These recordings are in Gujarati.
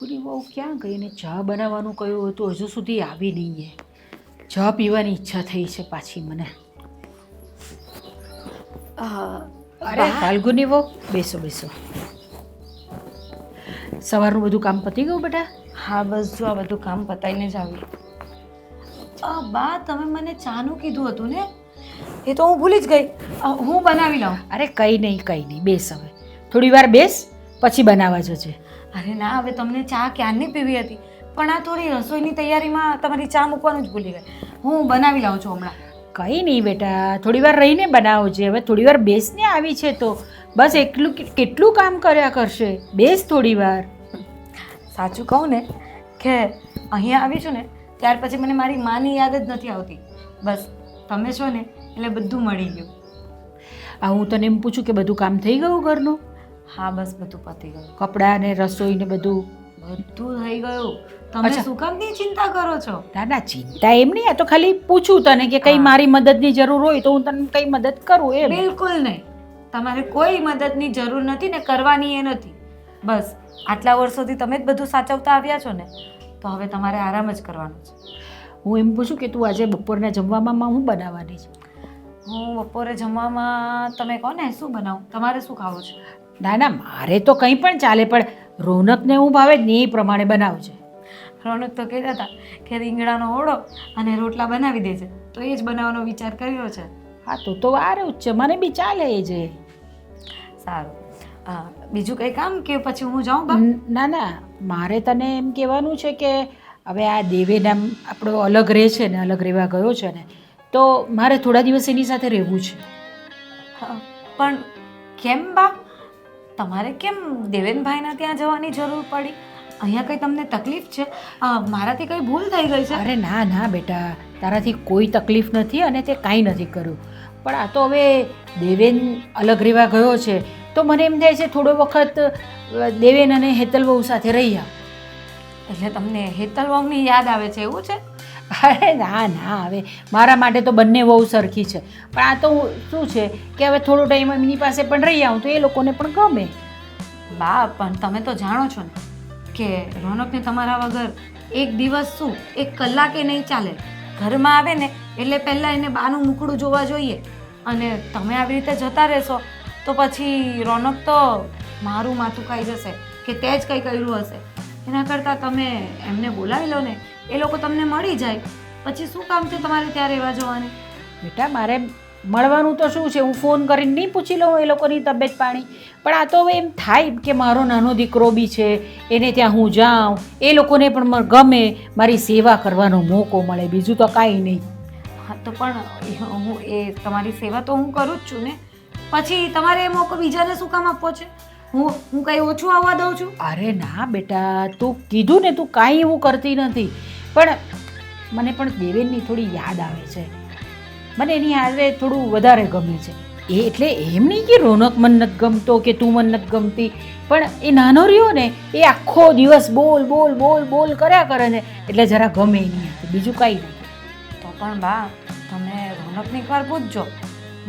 પૂરી બહુ ક્યાં ગઈ ને ચા બનાવવાનું કહ્યું હતું હજુ સુધી આવી નહીં. ચા પીવાની ઈચ્છા થઈ છે પાછી મને. અરે ફાલ્ગુની બહુ બેસો બેસો. સવારનું બધું કામ પતી ગયું બેટા? હા બસ જો આ બધું કામ પતાવીને જ આવી. બા તમે મને ચાનું કીધું હતું ને, એ તો હું ભૂલી જ ગઈ. હું બનાવી લઉં. અરે કંઈ નહીં બેસ હવે થોડી વાર બેસ પછી બનાવવા જજે. અરે ના હવે તમને ચા ક્યારની પીવી હતી, પણ આ થોડી રસોઈની તૈયારીમાં તમારી ચા મૂકવાનું જ ભૂલી ગઈ. હું બનાવી લાવું છું હમણાં. કંઈ નહીં બેટા થોડી વાર રહીને બનાવજે. હવે થોડી વાર બેસને આવી છે તો બસ એટલું કેટલું કામ કર્યા કરશે. બેસ થોડી વાર. સાચું કહું ને કે અહીંયા આવી છું ને ત્યાર પછી મને મારી માની યાદ જ નથી આવતી. બસ તમે છો ને એટલે બધું મળી ગયું. હું તને એમ પૂછું કે બધું કામ થઈ ગયું ઘરનું? હા બસ બધું પતી ગયું. કપડાં ને રસોઈ ને બધું થઈ ગયું. તમે શું કામની ચિંતા કરો છો? ના ચિંતા એમ નહીં, આ તો ખાલી પૂછું તને કે કઈ મારી મદદની જરૂર હોય તો હું તને કઈ મદદ કરું એમ. બિલકુલ નહીં, તમારે કોઈ મદદની જરૂર નથી ને કરવાની એ નથી. બસ આટલા વર્ષોથી તમે જ બધું સાચવતા આવ્યા છો ને, તો હવે તમારે આરામ જ કરવાનો છે. હું એમ પૂછું કે તું આજે બપોરના જમવામાં હું બનાવવાની છે? હું બપોરે જમવામાં તમે કહો ને શું બનાવું, તમારે શું ખાવું છે? ના મારે તો કંઈ પણ ચાલે, પણ રોનકને હું ભાવે ને એ પ્રમાણે બનાવજે. રોનક તો કહેતા હતા કે રીંગણાનો ઓળો અને રોટલા બનાવી દેજે, તો એ જ બનાવવાનો વિચાર કર્યો છે. હા તો વારે જ છે, મને બી ચાલે એ જે. સારું. બીજું કંઈ કામ કે પછી હું જાઉં બા? ના મારે તને એમ કહેવાનું છે કે હવે આ દેવેન આમ આપણો અલગ રહે છે ને, અલગ રહેવા ગયો છે ને, તો મારે થોડા દિવસ એની સાથે રહેવું છે. પણ કેમ બા? તમારે કેમ દેવેનભાઈના ત્યાં જવાની જરૂર પડી? અહીંયા કંઈ તમને તકલીફ છે? મારાથી કંઈ ભૂલ થઈ ગઈ છે? અરે ના બેટા, તારાથી કોઈ તકલીફ નથી અને તે કાંઈ નથી કર્યું. પણ આ તો હવે દેવેન અલગ રહેવા ગયો છે તો મને એમ થાય છે થોડો વખત દેવેન અને હેતલ વહુ સાથે રહી આવ. એટલે તમને હેતલ વહુની યાદ આવે છે એવું છે? અરે ના હવે મારા માટે તો બંને વહુ સરખી છે, પણ આ તો શું છે કે હવે થોડો ટાઈમ એમની પાસે પણ રહી આવું તો એ લોકોને પણ ગમે. બા પણ તમે તો જાણો છો ને કે રોનકને તમારા વગર એક દિવસ શું એક કલાકે નહીં ચાલે. ઘરમાં આવે ને એટલે પહેલાં એને બાનું મુખડું જોવા જોઈએ, અને તમે આવી રીતે જતા રહેશો તો પછી રોનક તો મારું માથું ખાઈ જશે કે તે જ કંઈ કર્યું હશે. એના કરતાં તમે એમને બોલાવી લો ને, એ લોકો તમને મળી જાય, પછી શું કામ છે તમારે ત્યાં રહેવા જવાની? બેટા મારે મળવાનું તો શું છે, હું ફોન કરીને નહીં પૂછી લઉં એ લોકોની તબિયત પાણી. પણ આ તો હવે એમ થાય કે મારો નાનો દીકરો બી છે, એને ત્યાં હું જાઉં, એ લોકોને પણ ગમે, મારી સેવા કરવાનો મોકો મળે, બીજું તો કાંઈ નહીં. હા તો પણ હું એ તમારી સેવા તો હું કરું જ છું ને, પછી તમારે એ મોકો બીજાને શું કામ આપવો છે? હું કંઈ ઓછું આવવા દઉં છું? અરે ના બેટા, તું કીધું ને તું કાંઈ એવું કરતી નથી, પણ મને પણ દેવેનની થોડી યાદ આવે છે. મને એની હારે થોડું વધારે ગમે છે. એ એટલે એમ નહીં કે રોનક મન નથી ગમતો કે તું મન નથી ગમતી, પણ એ નાનો રહ્યો ને એ આખો દિવસ બોલ કર્યા કરે ને એટલે જરા ગમે નહીં, બીજું કાંઈ નહીં. તો પણ બા તમે રોનકને એકવાર પૂછજો.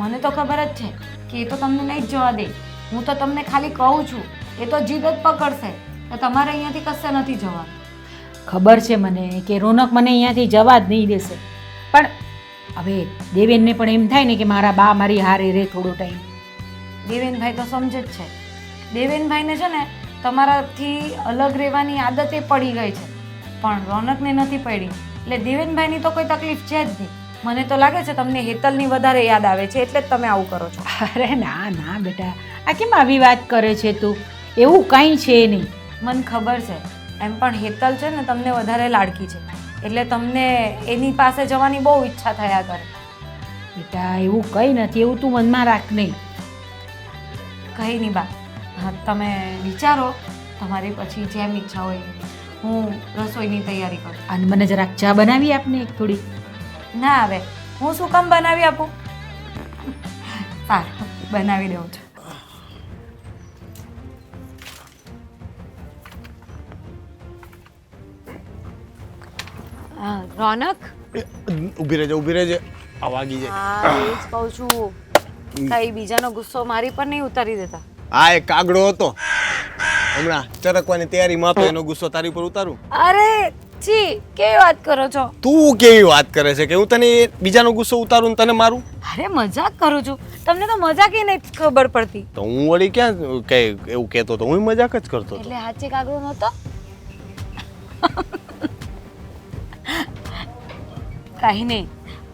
મને તો ખબર જ છે કે એ તો તમને નહીં જ જવા દે. હું તો તમને ખાલી કહું છું, એ તો જીદ જ પકડશે કે તમારે અહીંયાથી કશે નથી જવા. ખબર છે મને કે રોનક મને અહીંયાથી જવા જ નહીં દેશે, પણ હવે દેવેનને પણ એમ થાય ને કે મારા બા મારી હારે રહે થોડો ટાઈમ. દેવેનભાઈ તો સમજે જ છે. દેવેનભાઈને છે ને તમારાથી અલગ રહેવાની આદત એ પડી ગઈ છે, પણ રોનકને નથી પડી. એટલે દેવેનભાઈની તો કોઈ તકલીફ છે જ નહીં. મને તો લાગે છે તમને હેતલની વધારે યાદ આવે છે, એટલે જ તમે આવું કરો છો. અરે ના બેટા, આ કેમ આવી વાત કરે છે તું? એવું કાંઈ છે નહીં. મને ખબર છે, એમ પણ હેતલ છે ને તમને વધારે લાડકી છે, એટલે તમને એની પાસે જવાની બહુ ઈચ્છા થયા કરે. બેટા એવું કંઈ નથી, એવું તું મનમાં રાખ નહીં. કંઈ નહીં બા, હા તમે વિચારો, તમારી પછી જેમ ઈચ્છા હોય. હું રસોઈની તૈયારી કરું. અને મને જરાક ચા બનાવી આપને એક થોડી. ના હવે હું શું કામ બનાવી આપું? સારું બનાવી દઉં છું. રોનક ઊભી રહેજે આ વાગી જાય. હા એ જ કહું છું, કઈ બીજાનો ગુસ્સો મારી પર નહીં ઉતારી દેતા. આ એક કાગડો હતો, હમણાં ચરકવાની તૈયારીમાં તો એનો ગુસ્સો તારી પર ઉતારું. અરે છી, કેવી વાત કરો છો? તું કેવી વાત કરે છે કે હું તને બીજાનો ગુસ્સો ઉતારું ને તને મારું? અરે મજાક કરું છું, તમને તો મજાક ય નહીં ખબર પડતી. તો હું વળી ક્યાં કઈ એવું કહેતો તો, હું મજાક જ કરતો હતો. એટલે હાચે કાગડો નહોતો. કાંઈ નહીં,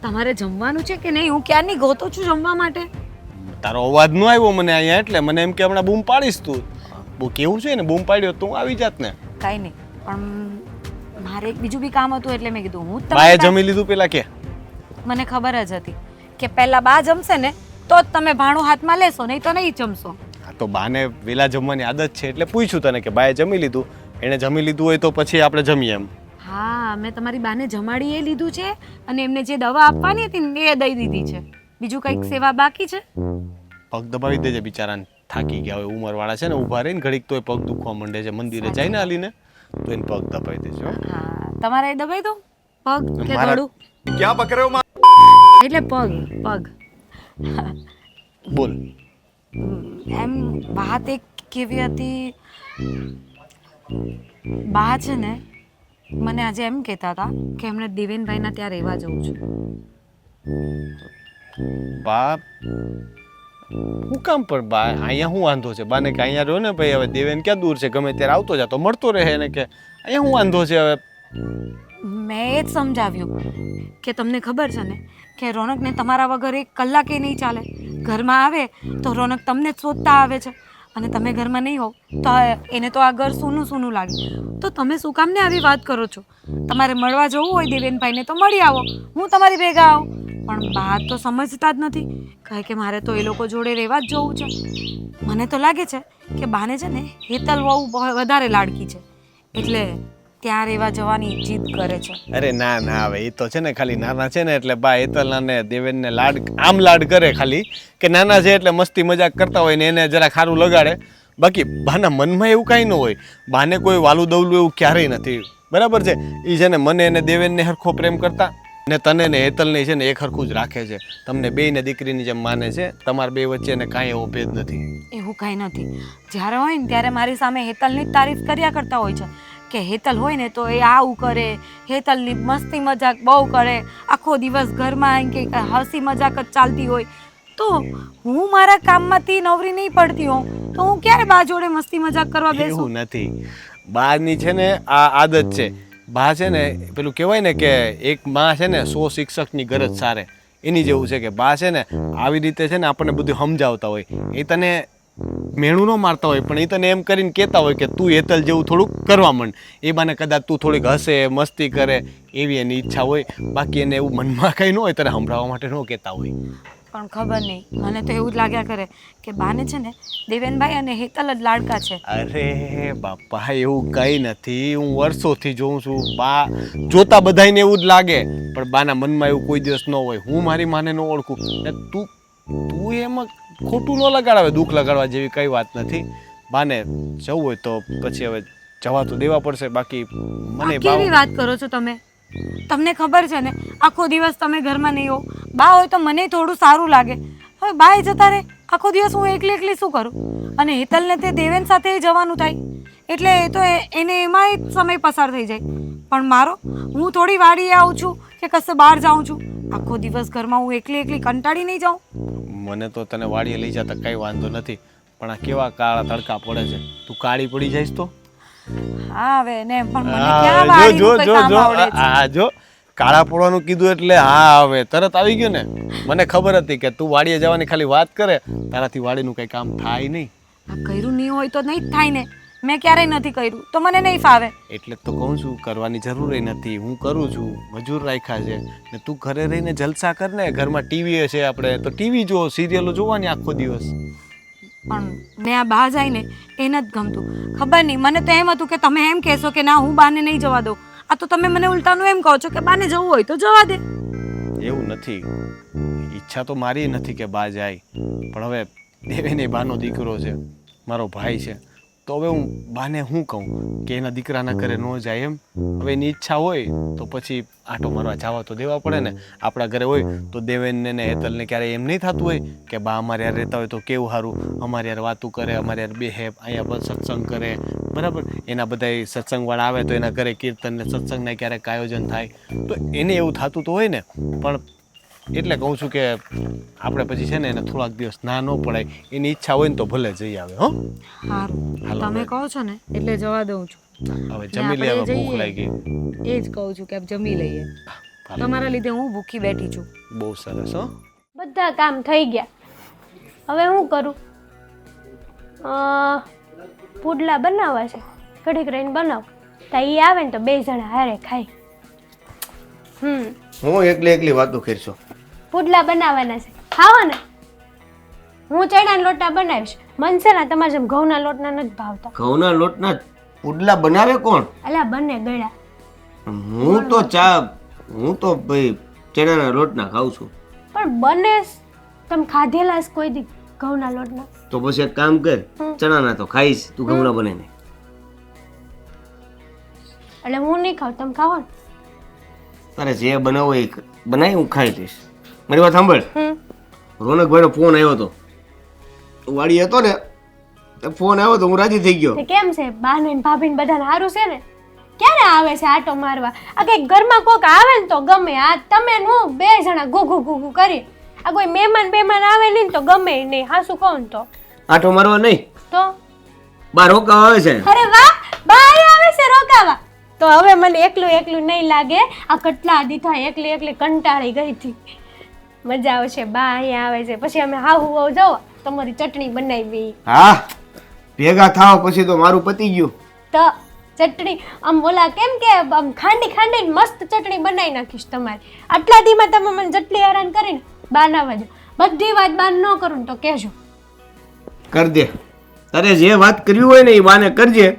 તમારે જમવાનું છે કે નહીં? હું ક્યારની ગોતું છું જમવા માટે. તારો અવાજ ન આવ્યો મને અહીંયા એટલે મને એમ કે હમણાં બૂમ પાડીશ તું. બહુ કેવું છે ને, બૂમ પાડ્યો તો હું આવી જાત ને. કાંઈ નહીં, પણ મારે એક બીજું બી કામ હતું એટલે મેં કીધું હું બાએ જમી લીધું પેલા કે? મને ખબર જ હતી કે પહેલા બા જમશે ને તો જ તમે ભાણું હાથમાં લેશો, નહીં તો નહીં જમશો. હા તો બાને વેલા જમવાની આદત છે એટલે પૂછ્યું તને કે બાએ જમી લીધું. એણે જમી લીધું હોય તો પછી આપણે જમીએ એમ. હા, મેં તમારી બાને જમાડી એ લીધું છે અને એમને જે દવા આપવાની હતી ને એ દઈ દીધી છે. બીજું કંઈક સેવા બાકી છે? પગ દબાવી દેજે બિચારાને, થાકી ગયા હોય ઉંમરવાળા છે ને, ઊભા રહીને ઘડીક તોય પગ દુખવા માંડે છે. મંદિરે જઈને હાલીને તો એને પગ દબાવી દેજો. હા, તમારે એ દબાઈ દઉં પગ કે મારા- ગળું? ક્યાં પકડ્યો માં? એટલે પગ પગ. બોલ. એમ વાત એક કેવી હતી, બા છે ને મને આજે એમ કહેતા હતા કે એમણે દેવેનભાઈના ત્યાં રહેવા જવું છે. બા હું કામ પણ બા અહીંયા શું વાંધો છે? બાને કે અહીંયા રહ્યો ને ભાઈ, હવે દેવેન ક્યાં દૂર છે, ગમે ત્યારે આવતો જાતો મળતો રહે ને, કે અહીંયા શું વાંધો છે હવે? મેં એ જ સમજાવ્યું કે તમને ખબર છે ને કે રોનકને તમારા વગર એક કલાકે નહીં ચાલે. ઘરમાં આવે તો રોનક તમને જ શોધતા આવે છે અને તમે ઘરમાં નહીં હોવ તો એને તો આ ઘર સૂનું સૂનું લાગે. તો તમે શું કામને આવી વાત કરો છો? તમારે મળવા જવું હોય દેવેનભાઈને તો મળી આવો, હું તમારી ભેગા આવું. પણ બા તો સમજતા જ નથી, કહે કે મારે તો એ લોકો જોડે રહેવા જ જવું છે. મને તો લાગે છે કે બાને છે ને હેતલ બહુ વધારે લાડકી છે એટલે ત્યાં રહેવા જવાની જીદ કરે છે. અરે ના ના, હવે એ તો છે ને ખાલી નાના છે ને એટલે બા હેતલના ને દેવેનને લાડ આમ લાડ કરે, ખાલી કે નાના છે એટલે મસ્તી મજાક કરતા હોય ને એને જરા ખારું લગાડે. બાકી બાના મનમાં એવું કાંઈ ન હોય. બાને કોઈ વાલું દવલું એવું ક્યારેય નથી, બરાબર છે? એ છે ને મને એને દેવેનને હરખો પ્રેમ કરતા ને તને ને હેતલને છે ને એક હરખું જ રાખે છે. તમને બેયને દીકરીની જેમ માને છે. તમારા બે વચ્ચે ને કાંઈ એવો ભેદ નથી. એવું કાંઈ નથી. જ્યારે હોય ને ત્યારે મારી સામે હેતલની જ તારીફ કર્યા કરતા હોય છે કે હેતલ હોય ને તો એ આવું કરે, હેતલની મસ્તી મજાક બહુ કરે, આખો દિવસ ઘરમાં કે હસી મજાક જ ચાલતી હોય. તો હું મારા કામમાંથી નવરી નહીં પડતી હોઉં તો હું ક્યારે બા જોડે મસ્તી મજાક કરવા બેસું? એવું નથી. બાની છે ને આ આદત છે. બા છે ને પેલું કહેવાય ને કે એક માં છે ને 100 શિક્ષકની ગરજ સારે, એની જેવું છે કે બા છે ને આવી રીતે છે ને આપણને બધું સમજાવતા હોય. એ તને મેણું ન મારતા હોય પણ એ તને એમ કરીને કહેતા હોય કે તું હેતલ જેવું થોડુંક કરવા માંડ. એ બાને કદાચ તું થોડીક હસે મસ્તી કરે એવી એની ઈચ્છા હોય. બાકી એને એવું મનમાં કંઈ ન હોય, તને સંભળાવવા માટે ન કહેતા હોય. પણ ખબર નહીં, મને તો એવું જ લાગ્યા કરે કે બાને છે ને દેવેનભાઈ અને હેતલ જ લાડકા છે. અરે બાપા, એવું કંઈ નથી. હું વર્ષોથી જોઉં છું. બા જોતા બધાયને એવું જ લાગે પણ બાના મનમાં એવું કોઈ દિવસ ન હોય. હું મારી માને ન ઓળખું ને તું એમાં ખોટું ન લગાડાવે. દુઃખ લગાડવા જેવી કઈ વાત નથી. બાને જવું હોય તો પછી હવે જવા તો દેવા પડશે. બાકી મને કેવી વાત કરો છો તમે? તમને ખબર છે ને આખો દિવસ તમે ઘરમાં નહીં હો, બા હોય તો મને થોડું સારું લાગે. હવે બાએ જતા રહે, આખો દિવસ હું એકલી એકલી શું કરું? અને હેતલને તે દેવેન સાથે જવાનું થાય એટલે એ તો એને એમાંય સમય પસાર થઈ જાય. પણ મારો, હું થોડી વાડીએ આવું છું કે કશે બહાર જાઉં છું, આખો દિવસ ઘરમાં હું એકલી એકલી કંટાળી નહીં જાઉં? મને તો તને વાડીએ લઈ જતા કઈ વાંધો નથી પણ આ કેવા કાળા તડકા પડે છે, તું કાળી પડી જઈશ તો? હા હવે ને પણ મને ક્યાં વાડીનું કંઈ કામ આવડે છે? આ જો કાળા પડવાનું કીધું એટલે હા હવે તરત આવી ગયું ને. મને ખબર હતી કે તું વાડીએ જવાની ખાલી વાત કરે, તારાથી વાડીનું કઈ કામ થાય નહીં. આ કર્યું નહીં હોય તો નહીં જ થાય ને. મેં ક્યારેય નથી કર્યું તો મને નહીં ફાવે. એટલે તો કહું છું કરવાની જરૂર નથી. હું કરું છું, મજૂર રાખ્યા છે ને તું ઘરે રહીને જલસા કર ને. ઘરમાં ટીવી છે આપણે તો ટીવી જો, સિરિયલો જોવાની આખો દિવસ. પણ મેં આ બહાર જાય ને એને જ ગમતું. ખબર નહીં, મને તો એમ હતું કે તમે એમ કહેશો કે ના હું બાને નહીં જવા દઉં. આ તો તમે મને ઉલટાનું એમ કહો છો કે બાને જવું હોય તો જવા દે. એવું નથી. ઈચ્છા તો મારી નથી કે બા જાય પણ હવે દેવેને બાનો દીકરો છે, મારો ભાઈ છે. તો હવે હું બાને શું કહું કે એના દીકરાના ઘરે ન જાય એમ? હવે એની ઈચ્છા હોય તો પછી આંટો મારવા જવા તો દેવા પડે ને. આપણા ઘરે હોય તો દેવેનને ને હેતલને ક્યારે એમ નહીં થતું હોય કે બા અમારે યાર રહેતા હોય તો કેવું સારું, અમારે યાર વાતું કરે, અમારે યાર બેહે, અહીંયા પર સત્સંગ કરે, બરાબર? એના બધા સત્સંગવાળા આવે તો એના ઘરે કીર્તન ને સત્સંગના ક્યારેક આયોજન થાય તો એને એવું થતું તો હોય ને. પણ એટલે કહું છું કે આપણે પછી છે ને એને થોડાક દિવસ ના ન પડાય. એની ઈચ્છા હોય ને તો ભલે જઈ આવે. હો, સારું, તમે કહો છો ને એટલે જવા દઉં છું. હવે જમી લે, હવે ભૂખ લાગી. એ જ કહું છું કે જમી લઈએ. તમારા લીધે હું ભૂખી બેઠી છું. બહુ સરસ. હો, બધા કામ થઈ ગયા. હવે હું કરું? પુડલા બનાવવા છે, ઘડીક રહીને બનાવ. તો એ આવે ને તો 2 જણા હારે ખાય. હું એકલી વાતો કરશો. પુડલા બનાવવાના છે, ખાવાના. હું ચણાના લોટના બનાવીશ. મન છે ને તમારે જેમ ઘઉંના લોટના નથી ભાવતા. ઘઉંના લોટના પુડલા બનાવે કોણ? અલા બંને ગળ્યા. હું તો ભાઈ ચણાના લોટના ખાઉં છું. પણ બને તમે ખાધેલા છે કોઈ દી ઘઉંના લોટના? તો પછી એક કામ કર, ચણાના તો ખાઈશ, તું ઘઉંના બનાવીને. એટલે હું નહીં ખાઉં, તમે ખાઓ ને. તારે જે બનાવો એ બનાવી, હું ખાઈ લઈશ. મારી વાત સાંભળ. રોનકભાઈનો ફોન આવ્યો હતો, વાડી હતો ને, ફોન આવ્યો તો હું રાજી થઈ ગયો. તે કેમ છે? બા ને ભાભી ને બધાને સારું છે ને? ક્યારે આવે છે આટો મારવા? આ કઈક ઘરમાં કોક આવે ને તો ગમે. આ તમે હું 2 જણા ગુગુ ગુગુ કરી. આ કોઈ મહેમાન આવે નહીં તો ગમે નહીં. હાસુ કહું ને તો આટો મારવા નહીં તો બા રોકાવા આવે છે. અરે વાહ, બા અહીંયા આવે છે રોકાવા. તો હવે મને એકલું નહીં લાગે. આ કેટલા દીધા એકલી કંટાળી ગઈ હતી. મજા આવશે. બા અહીંયા આવે છે પછી અમે હાહુ હાવ જાઓ તમારી ચટણી બનાવી. હા, ભેગા થાવ પછી તો મારું પતી ગયું. તો ચટણી આમ ઓલા કેમ કે આમ ખાંડીને મસ્ત ચટણી બનાવી નાખીશ તમારી. આટલા દીમાં તમે મને જેટલી હેરાન કરીને બાના વાજો. બધી વાત બાન ન કરું ને તો કહેજો. કર દે. તારે જે વાત કરવી હોય ને એ બાને કરજે,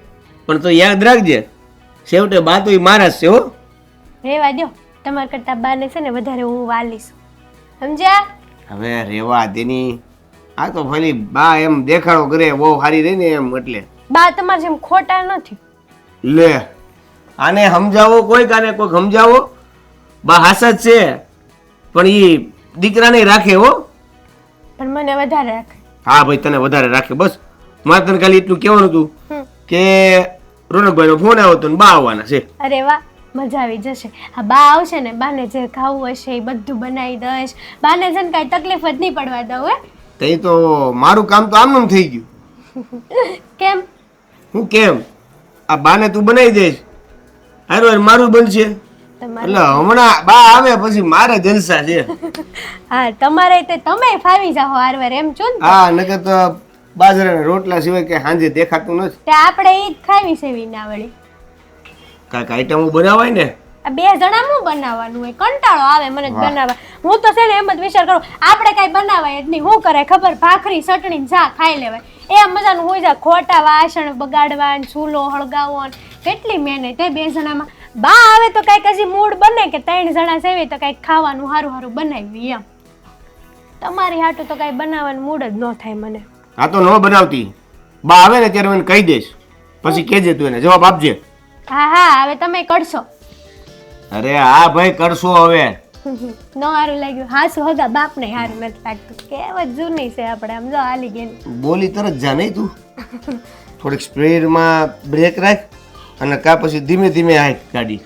પણ તો યાદ રાખજે છેવટે બા તો મારા જ છે. હો, રેવા દો. તમારા કરતા બાને છે ને વધારે હું વાલીશ, સમજ્યા? હવે રેવા દેની. આ તો ખાલી બા એમ દેખાડો કરે બહુ સારી રહી ને એમ, એટલે બા તમારે જેમ ખોટા નથી. લે, આને સમજાવો, કોઈ કાને કોઈ સમજાવો. બા હાસા જ છે, પણ ઈ દીકરાને રાખે. હો, પણ મને વધારે રાખે. હા ભાઈ, તને વધારે રાખે. બસ મારે તને ખાલી એટલું કહેવાનું હતું કે રોનકભાઈનો ફોન આવ્યો હતો ને બા આવવાના છે. અરે વાહ, મજા આવી જશે. હા, બા આવશે ને બાને જે ખાવું હશે એ બધું બનાવી દઈશ. બાને છે ને કાંઈ તકલીફ જ નહીં પડવા દઉં. તે તો મારું કામ તો આમનું થઈ ગયું. કેમ? હું કેમ? આ બાને તું બનાવી દઈશ, હારું હારું મારું બનશે. એટલે હમણાં બા આવે પછી મારે જલસા છે. હા, તમારે તે તમે ફાવી જાઓ હારવાર એમ છો ને. હા, નકર તો બાજરાના રોટલા સિવાય કે સાંજે દેખાતું નથી. તે આપણે ઈ જ ખાવી છે વિનાવળી. કાંઈક આઈટમો બનાવાય ને. આ 2 જણાનું બનાવવાનું હોય, કંટાળો આવે મને જ બનાવવા. હું તો છે ને એમ જ વિચાર કરું આપણે કાંઈ બનાવાય જ નહીં. શું કરે ખબર? ભાખરી ચટણી ચા ખાઈ લેવાય. એ મજાનું હોય જાય. ખોટા વાસણ બગાડવા, ચૂલો હળગાવો, કેટલી મહેનત. 2 જણામાં બા આવે તો કાંઈક હજી મૂડ બને કે 3 જણા સેવી તો કાંઈક ખાવાનું સારું બનાવી એમ. તમારી હાટું તો કાંઈ બનાવવાનું મૂડ જ ન થાય મને. આ તો ન બનાવતી. બા આવે ને ત્યારે મને કહી દઈશ, પછી કહેજે તું એને જવાબ આપજે. હા, હવે તમે કરશો. અરે હા ભાઈ, કરશો હવે. ન સારું લાગ્યું? હા, શું હગા બાપ ને સારું નથી લાગતું. કેવત જૂની છે આપણે. આમ જો હાલી ગઈ. બોલી તરત જા નહીં તું. થોડીક સ્પીડમાં બ્રેક રાખ અને કા પછી ધીમે ધીમે હાક ગાડી.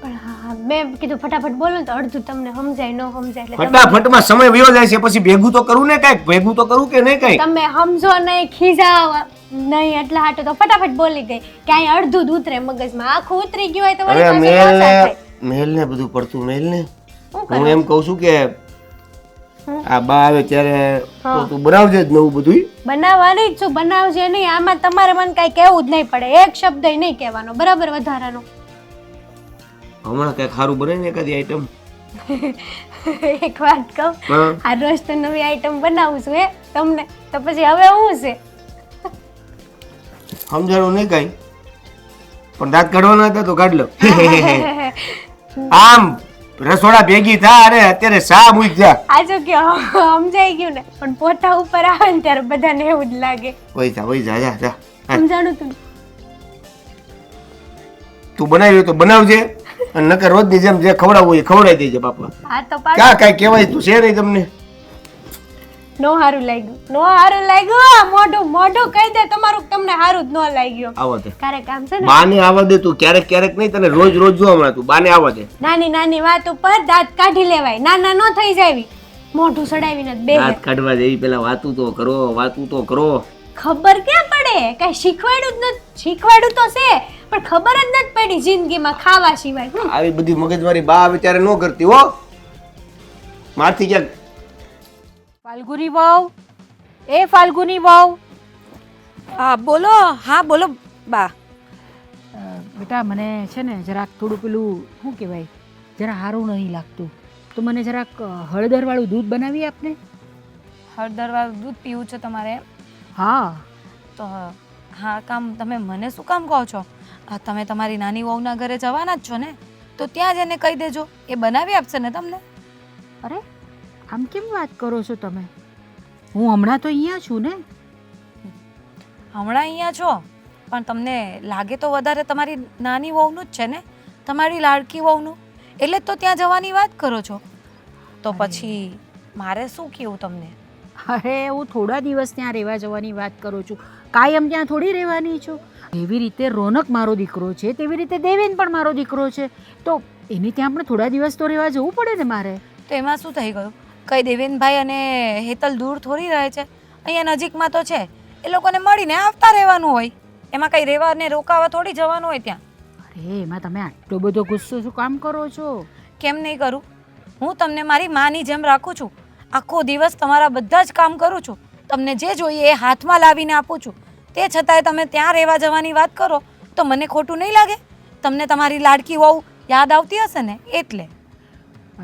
પણ હા, મેં કીધું ફટાફટ બોલો ને તો અડધું તમને સમજાય ન સમજાય એટલે ફટાફટમાં સમય વયો જાય છે, પછી ભેગું તો કરવું ને, કાંઈક ભેગું તો કરવું કે નહીં કાંઈ. તમે સમજો નહીં, ખીજાવ નહીં, એટલા હાટું તો ફટાફટ બોલી ગઈ. ક્યાંય અડધું જ ઉતરે મગજમાં, આખું ઉતરી ગયું હોય તો વળી પાછું ન થાય. મેલ ને બધું પડતું મેલ ને. હું એમ કઉ છું કે આ બા આવે ત્યારે તો તું બનાવજે જ નવું બધું. બનાવવાની જ છું, બનાવજે નહીં. આમાં તમારે મને કાંઈ કહેવું જ નહીં પડે, એક શબ્દ નહીં કહેવાનો, બરાબર? વધારાનો હમણાં કઈ ખારું બને ને એકાદી આઈટમ. એક વાત કહું, આ રોજ તો નવી આઈટમ બનાવું છું તમને, તો પછી હવે શું છે? સમજાણું નહીં કાંઈ, પણ દાંત કાઢવાના હતા તો કાઢ લો. આમ રસોડા ભેગી થા. અરે અત્યારે સા મૂક જા. આજો કે સમજાઈ ગયું ને, પણ પોતા ઉપર આવે ને ત્યારે બધાને એવું જ લાગે. વઈ જા જા જા. સમજાણું તું તું બનાવી હોય તો બનાવજે અને નકર રોજની જેમ જે ખવડાવવું હોય એ ખવડાવી દેજે બાપા. હા તો પાછું ક્યાં કાંઈ કહેવાય તું છે નહીં તમને. નો હારું લાગ્યું, નો હારું લાગ્યું. મોઢું મોઢું કહી દે તમારું તમને હારું જ ન લાગ્યું. આવો તે ક્યારે કામ છે ને બાને આવવા દે તું, ક્યારેક ક્યારેક નહીં, તને રોજ રોજ જો હમણાં તું બાને આવવા દે. નાની નાની વાત ઉપર દાંત કાઢી લેવાય, નાના ન થઈ જાવી. મોઢું સડાવીને જ બે હાથ કાઢવા જેવી પેલા વાતું તો કરો, વાતું તો કરો. ખબર ક્યાં પડે? કઈ શીખવાડ્યું જ નથી. શીખવાડ્યું તો છે પણ ખબર જ નથી પડી જિંદગીમાં ખાવા સિવાય. આવી બધી મગજમારી બા વિચારે ન કરતી હો. મારથી ક્યાંક ફાલ્ગુની વહુ, એ ફાલ્ગુની વહુ. હા બોલો. હા બોલો બા. બેટા મને છે ને જરાક થોડું પેલું શું કહેવાય જરા સારું નહીં લાગતું, તો મને જરાક હળદરવાળું દૂધ બનાવી આપને. હળદરવાળું દૂધ પીવું છે તમારે? હા. તો હા કામ તમે મને શું કામ કહો છો? તમે તમારી નાની વહુના ઘરે જવાના જ છો ને, તો ત્યાં જઈને કહી દેજો, એ બનાવી આપશે ને તમને. અરે આમ કેમ વાત કરો છો તમે? હું હમણાં તો અહીંયા છું ને. હમણાં અહીંયા છો પણ તમને લાગે તો વધારે તમારી નાની વહુનું જ છે ને, તમારી લાડકી વહુનું, એટલે જ તો ત્યાં જવાની વાત કરો છો. તો પછી મારે શું કહેવું તમને? અરે હું થોડા દિવસ ત્યાં રહેવા જવાની વાત કરું છું, કાયમ ત્યાં થોડી રહેવાની છું. એવી રીતે રોનક મારો દીકરો છે તેવી રીતે દેવેન પણ મારો દીકરો છે, તો એની ત્યાં પણ થોડા દિવસ તો રહેવા જવું પડે ને મારે. તો એમાં શું થઈ ગયું? કઈ દેવેનભાઈ અને હેતલ દૂર થોડી રહે છે, અહીંયા નજીકમાં તો છે. એ લોકોને મળીને આવતા રહેવાનું હોય, એમાં કઈ રહેવા ને રોકાવા થોડી જવાનું હોય ત્યાં. અરે એમાં તમે આટલો બધો ગુસ્સો શું કામ કરો છો? કેમ નહીં કરું? હું તમને મારી માની જેમ રાખું છું. આખો દિવસ તમારા બધા જ કામ કરું છું, તમને જે જોઈએ એ હાથમાં લાવીને આપું છું. તે છતાંય તમે ત્યાં રહેવા જવાની વાત કરો તો મને ખોટું નહીં લાગે? તમને તમારી લાડકી વહુ યાદ આવતી હશે ને એટલે.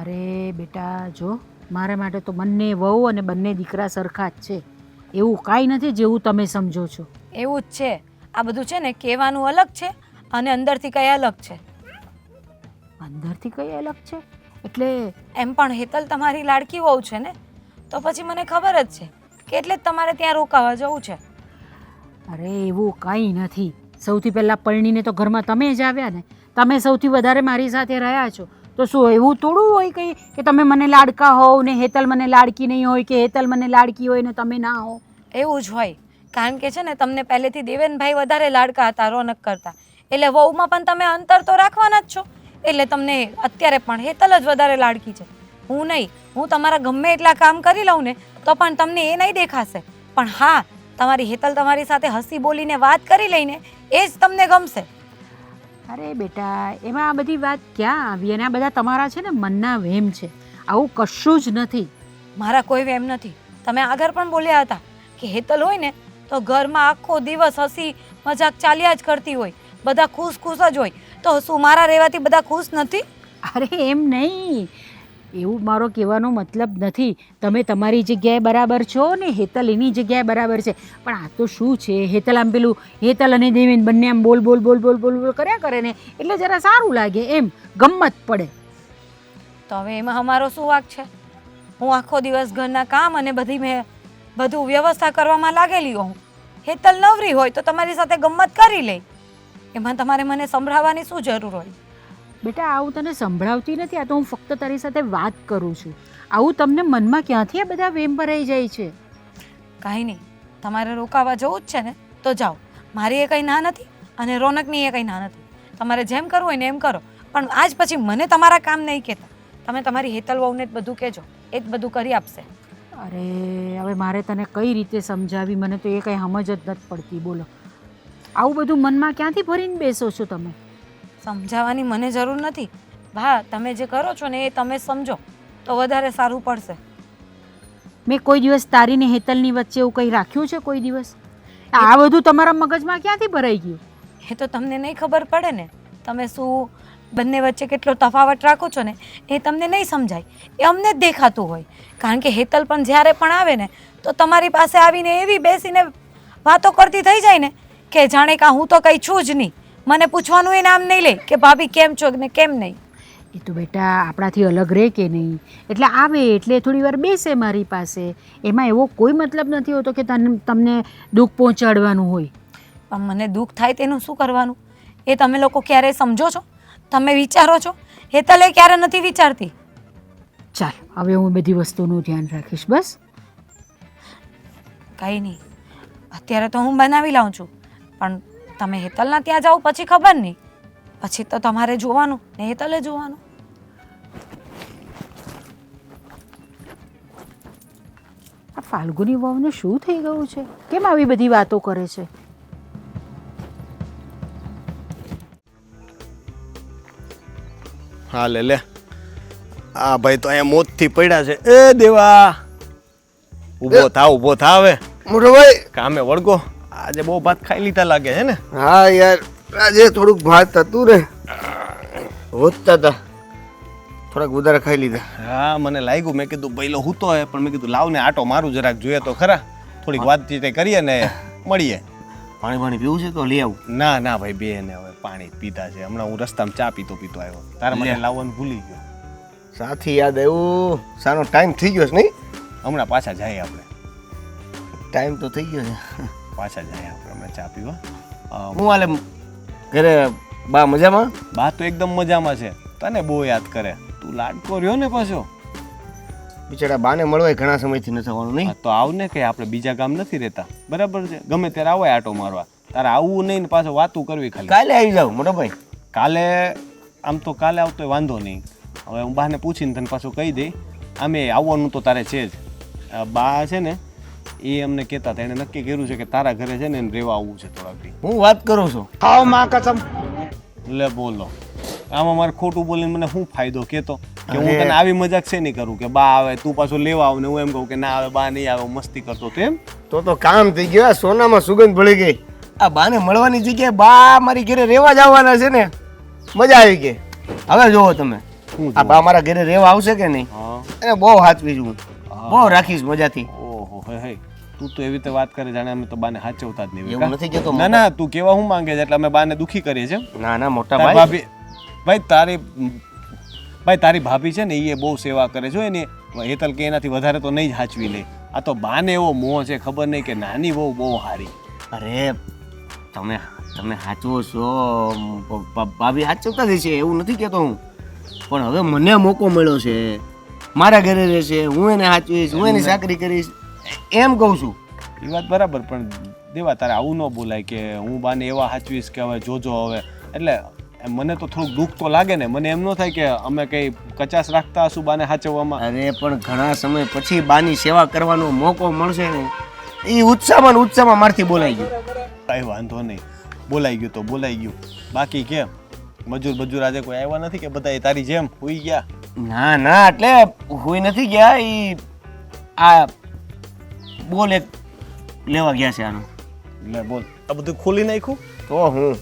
અરે બેટા જો, મારા માટે તો બંને વહુ અને બંને દીકરા સરખા જ છે, એવું કાંઈ નથી જેવું તમે સમજો છો. એવું જ છે. આ બધું છે ને કહેવાનું અલગ છે અને અંદરથી કંઈ અલગ છે. અંદરથી કઈ અલગ છે એટલે? એમ પણ હેતલ તમારી લાડકી વહુ છે ને, તો પછી મને ખબર જ છે કે એટલે જ તમારે ત્યાં રોકાવા જવું છે. અરે એવું કાંઈ નથી. સૌથી પહેલાં પરણીને તો ઘરમાં તમે જ આવ્યા ને, તમે સૌથી વધારે મારી સાથે રહ્યા છો, તો શું એવું થોડું હોય કંઈ કે તમે મને લાડકા હોવ ને હેતલ મને લાડકી નહીં હોય, કે હેતલ મને લાડકી હોય ને તમે ના હો? એવું જ હોય, કારણ કે છે ને તમને પહેલેથી દેવેનભાઈ વધારે લાડકા હતા રોનક કરતા, એટલે વહુમાં પણ તમે અંતર તો રાખવાના જ છો, એટલે તમને અત્યારે પણ હેતલ જ વધારે લાડકી છે. હું નહીં, હું તમારા ગમે એટલા કામ કરી લઉં ને તો પણ તમને એ નહીં દેખાશે, પણ હા તમારી હેતલ તમારી સાથે હસી બોલીને વાત કરી લઈને એ જ તમને ગમશે. અરે બેટા એમાં આ બધી વાત ક્યાં આવી? અને આ બધા તમારા છે ને મનના વહેમ છે, આવું કશું જ નથી. મારા કોઈ વેમ નથી. તમે આગળ પણ બોલ્યા હતા કે હેતલ હોય ને તો ઘરમાં આખો દિવસ હસી મજાક ચાલ્યા જ કરતી હોય, બધા ખુશ ખુશ જ હોય, તો શું મારા રહેવાથી બધા ખુશ નથી? અરે એમ નહીં, એવું મારો કહેવાનો મતલબ નથી. તમે તમારી જગ્યાએ બરાબર છો ને હેતલ એની જગ્યાએ બરાબર છે, પણ આ તો શું છે, હેતલ આમ પેલું હેતલ અને દેવેન બંને આમ બોલ બોલ બોલ બોલ બોલ બોલ કર્યા કરે ને એટલે જરા સારું લાગે, એમ ગમત પડે. તો હવે એમાં અમારો શું વાંક છે? હું આખો દિવસ ઘરના કામ અને બધું વ્યવસ્થા કરવામાં લાગેલી હોઉં, હેતલ નવરી હોય તો તમારી સાથે ગમત કરી લે, એમાં તમારે મને સંભળાવવાની શું જરૂર હોય? બેટા આવું તને સંભળાવતી નથી, આ તો હું ફક્ત તારી સાથે વાત કરું છું. આવું તમને મનમાં ક્યાંથી આ બધા વેમ ભરાઈ જાય છે? કાંઈ નહીં, તમારે રોકાવા જવું જ છે ને તો જાઓ, મારી એ કંઈ ના નથી અને રોનકની એ કંઈ ના નથી. તમારે જેમ કરવું હોય ને એમ કરો, પણ આજ પછી મને તમારા કામ નહીં કહેતા. તમે તમારી હેતલ વહુને જ બધું કહેજો, એ જ બધું કરી આપશે. અરે હવે મારે તને કઈ રીતે સમજાવી, મને તો એ કંઈ સમજ જ નથી પડતી. બોલો આવું બધું મનમાં ક્યાંથી ભરીને બેસો છો તમે? સમજાવવાની મને જરૂર નથી. હા તમે જે કરો છો ને એ તમે સમજો તો વધારે સારું પડશે. મેં કોઈ દિવસ તારી ને હેતલની વચ્ચે એવું કંઈ રાખ્યું છે કોઈ દિવસ? આ બધું તમારા મગજમાં ક્યાંથી ભરાઈ ગયું? એ તો તમને નહીં ખબર પડે ને, તમે શું બંને વચ્ચે કેટલો તફાવત રાખો છો ને એ તમને નહીં સમજાય, એ અમને જ દેખાતું હોય. કારણ કે હેતલ પણ જ્યારે પણ આવે ને તો તમારી પાસે આવીને એવી બેસીને વાતો કરતી થઈ જાય ને કે જાણે કે હું તો કંઈ છું જ નહીં, મને પૂછવાનું એ નામ નહીં લે કે ભાભી કેમ છો ને કેમ નહીં. એ તો બેટા આપણાથી અલગ રહે કે નહીં, એટલે આવે એટલે થોડી વાર બેસે મારી પાસે, એમાં એવો કોઈ મતલબ નથી હોતો કે તમને દુઃખ પહોંચાડવાનું હોય. પણ મને દુઃખ થાય તેનું શું કરવાનું એ તમે લોકો ક્યારેય સમજો છો? તમે વિચારો છો? હેતલે ક્યારે નથી વિચારતી. ચાલ હવે હું બધી વસ્તુનું ધ્યાન રાખીશ બસ. કંઈ નહીં, અત્યારે તો હું બનાવી લાવું છું, પણ તમે હેતલના ત્યાં જાઓ પછી ખબર નહીં. પછી તો તમારે જોવાનું ને હેતલે જોવાનું. આ ફાલ્ગુની વહુને શું થઈ ગયું છે? કેમ આવી બધી વાતો કરે છે? હા લે આ ભાઈ તો અહીંયા મોતથી પડ્યા છે. એ દેવા, ઊભો થા હવે. મોટો ભાઈ. કામે વળગો. આજે બહુ ભાત ખાઈ લીધા લાગે છે ને? હા યાર, આજે થોડુંક ભાત હતું ને, હોતતા હતા, થોડાક વધારે ખાઈ લીધા. હા મને લાગ્યું, મેં કીધું પહેલો હું તો હે, પણ મેં કીધું લાવ ને આટો મારું જરાક, જોઈએ તો ખરા, થોડીક વાતચીત કરીએ ને મળીએ. પાણી પીવું છે તો લઈ આવું. ના ભાઈ, બે ને હવે પાણી પીધા છે. હમણાં હું રસ્તામાં ચા પીતો આવ્યો, તારા માટે લાવવાનું ભૂલી ગયો. સાથી યાદ આવ્યું, સાનો ટાઈમ થઈ ગયો છે નહીં? હમણાં પાછા જાય આપણે. ટાઈમ તો થઈ ગયો છે, પાછા જાય આપણે હમણાં ચા પીવા. હું હાલે ઘરે બા મજામાં? બા તો એકદમ મજામાં છે, તને બહુ યાદ કરે. તું લાડકો રહ્યો ને પાછો. બિચારા બાને મળવાય ઘણા સમયથી નથી આવવાનું નહીં. તો આવ ને કે આપણે બીજા ગામ નથી રહેતા, બરાબર છે? ગમે ત્યારે આવાય આટો મારવા. તારે આવવું નહીં ને પાછો વાતું કરવી ખાલી. કાલે આવી જાવ મોટો ભાઈ. કાલે આમ તો કાલે આવતો વાંધો નહીં. હવે હું બાને પૂછીને તને પાછું કહી દઈ. આમે આવવાનું તો તારે છે જ. બા છે ને એ અમને કહેતા હતા, એને નક્કી કર્યું છે કે તારા ઘરે છે ને એને રહેવા આવવું છે થોડાક. હું વાત કરું છું. આવ માં કસમ. લે બોલો, આમાં મારે ખોટું બોલીને મને શું ફાયદો કહેતો કે હું તને આવી મજાક છે નહીં કરું કે બા આવે તું પાછો લેવા આવ ને હું એમ કહું કે ના આવે બા નહીં આવે, મસ્તી કરતો તો એમ. તો કામ થઈ ગયું. સોનામાં સુગંધ ભળી ગઈ. આ બાને મળવાની જગ્યાએ બા મારી ઘરે રહેવા જ આવવાના છે ને, મજા આવી ગઈ. હવે જોવો તમે, આ બા મારા ઘરે રહેવા આવશે કે નહીં, એને બહુ હાચવીશ હું, બહુ રાખીશ મજાથી. ઓહો હે, તું તો એવી રીતે વાત કરે જાણે અમે તો બાને હાચવતા જ નહીં. એવું નથી કહેતો. ના તું કેવા હું માંગે છે એટલે અમે બાને દુખી કરીએ છીએ? ના ના મોટા ભાભી, ભાઈ તારી ભાભી છે ને એ બહુ સેવા કરે છે એની. હેતલ કે એનાથી વધારે તો નહીં જ હાચવી લે. આ તો બાને એવો મોહ છે, ખબર નહીં કે નાની બહુ બહુ હારી. અરે તમે હાચવો છો, ભાભી હાચવતા જ છે, એવું નથી કહેતો હું. પણ હવે મને મોકો મળ્યો છે, મારા ઘરે રહેશે, હું એને હાચવીશ, હું એની ચાકરી કરીશ, એમ કહું છું. એ વાત બરાબર, પણ દેવા તારે આવું ન બોલાય કે હું બાને એવા હાચવીશ કે હવે જોજો હવે. એટલે મને તો થોડુંક દુઃખ તો લાગે ને. મને એમ ન થાય કે અમે કઈ કચાશ રાખતા હશું બાને હાચવવામાં. અરે પણ ઘણા સમય પછી બાની સેવા કરવાનો મોકો મળશે ને, એ ઉત્સાહમાં મારથી બોલાઈ ગયું. કઈ વાંધો નહીં, બોલાઈ ગયું તો બોલાઈ ગયું. બાકી કેમ મજૂર આજે કોઈ આવ્યા નથી કે બધા તારી જેમ હોઈ ગયા? ના એટલે હોઈ નથી ગયા. એ આ બોલ એક લેવા ગયા છે આનું. લે બોલ, આ બધું ખોલી નાખ્યું તો હું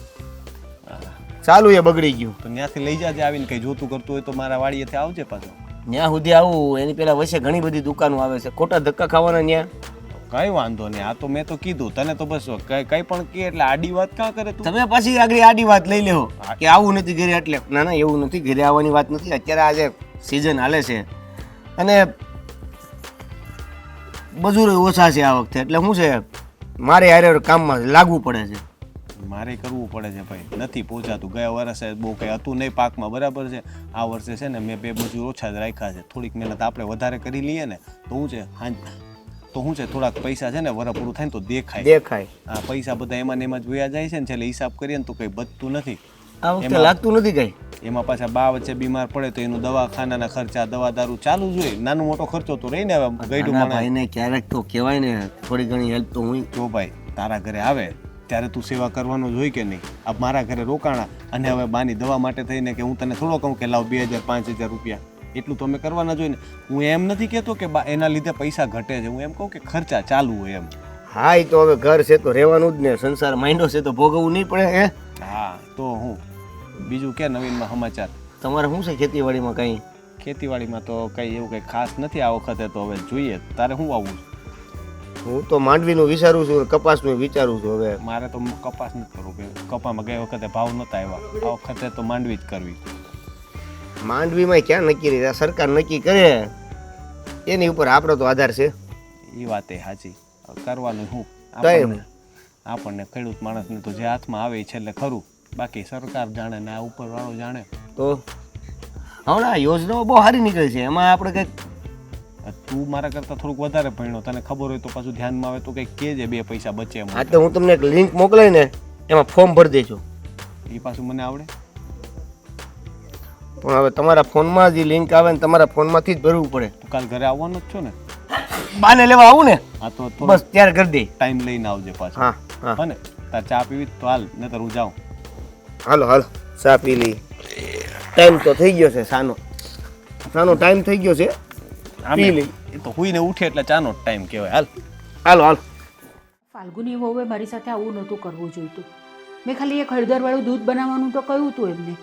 ચાલુ એ બગડી ગયું. તો ત્યાંથી લઈ જાજે, આવીને કઈ જોતું કરતું હોય તો મારા વાડીએથી આવજે પાછો. ત્યાં સુધી આવું એની પેલા વચ્ચે ઘણી બધી દુકાનો આવે છે, ખોટા ધક્કા ખાવાના ત્યાં. કઈ વાંધો નહીં, આ તો મેં તો કીધું તને તો બસ કઈ પણ કે એટલે આડી વાત કાં કરે તું? તમે પાછી આગળ આડી વાત લઈ લેવો કે આવું નથી ઘરે એટલે. ના એવું નથી, ઘરે આવવાની વાત નથી. અત્યારે આજે સિઝન હાલે છે અને મજૂરો ઓછા છે આ વખતે, એટલે શું છે મારે હારે કામમાં લાગવું પડે છે. મારે કરવું પડે છે ભાઈ, નથી પહોંચાતું. ગયા વર્ષે બહુ કંઈ હતું નહીં પાકમાં, બરાબર છે? આ વર્ષે છે ને મેં 2 મજૂર ઓછા જ રાખ્યા છે. થોડીક મહેનત આપણે વધારે કરી લઈએ ને તો શું છે થોડાક પૈસા છે ને વર પૂરું થાય ને તો દેખાય. આ પૈસા બધા એમાં ને એમાં જ વયા જાય છે ને, છેલ્લે હિસાબ કરીએ ને તો કંઈ બચતું નથી. આ વખતે લાગતું નથી કઈ. એમાં પાછા બા વચ્ચે બીમાર પડે તો એનું દવાખાનાના ખર્ચા, દવા દારૂ ચાલુ જ હોય. નાનો મોટો ખર્ચો તો રહી ને. હવે ગઈડું ભાઈને ક્યારેક તો કહેવાય ને, થોડી ઘણી હેલ્પ તો હું. જો ભાઈ તારા ઘરે આવે ત્યારે તું સેવા કરવાનો જ હોય કે નહીં? આ મારા ઘરે રોકાણા અને હવે બાની દવા માટે થઈને કે હું તને થોડો કહું કે લાવ 2000-5000 રૂપિયા, એટલું તો અમે કરવાના જોઈએ ને. હું એમ નથી કહેતો કે એના લીધે પૈસા ઘટે છે, હું એમ કહું કે ખર્ચા ચાલુ હોય એમ. હા એ તો હવે ઘર છે તો રહેવાનું જ ને, સંસાર માંડ્યો છે તો ભોગવવું નહીં પડે હે. હા તો હું બીજું કે નવીનમાં સમાચાર? તમારે શું છે ખેતીવાડીમાં કંઈ? ખેતીવાડીમાં તો કંઈ એવું કંઈ ખાસ નથી આ વખતે, તો હવે જોઈએ. તારે શું આવવું? હું તો માંડવીનું વિચારું છું, કપાસનું વિચારું છું. હવે મારે તો કપાસ નથી કરવું, કે કપામાં ગઈ વખતે ભાવ નહોતા આવ્યા, આ વખતે તો માંડવી જ કરવી. માંડવીમાં ક્યાં નક્કી રહી, સરકાર નક્કી કરે એની ઉપર આપણો તો આધાર છે. એ વાત એ સાચી, કરવાનું શું કઈ આપણને ખેડૂત માણસને તો જે હાથમાં આવે છે એટલે ખરું, બાકી સરકાર જાણે ને આ ઉપરવાળો જાણે. તો હમણાં આ યોજનાઓ બહુ સારી નીકળી છે, એમાં આપણે કંઈક તું મારા કરતાં થોડુંક વધારે ભણ્યો, તને ખબર હોય તો પાછું ધ્યાનમાં આવે તો કંઈક કહેજે, 2 પૈસા બચે એમ. હા તો હું તમને એક લિંક મોકલાઈને એમાં ફોર્મ ભરી દેજો. એ પાછું મને આવડે? પણ હવે તમારા ફોનમાં જે લિંક આવે ને તમારા ફોનમાંથી જ ભરવું પડે. તું કાલ ઘરે આવવાનો જ છો ને? બાને લેવા આવું ને હા તો બસ ત્યારે કરી દે. ટાઈમ લઈને આવજે પાછો. હા હા હા ને, તાર ચા પીવી તો હાલ, નહીતર હું જાઉં. હાલો હાલો ચા પી લઈ. ટાઈમ તો થઈ ગયો છે સાનો ટાઈમ થઈ ગયો છે. પી લઈ. એ તો હુઈને ઉઠે એટલે ચાનો ટાઈમ કહેવાય. હાલ હાલો હાલો. ફાલ્ગુની વહુએ મારી સાથે આવું નહોતું કરવું જોઈતું. મેં ખાલી એક હળદરવાળું દૂધ બનાવવાનું તો કહ્યું હતું એમને,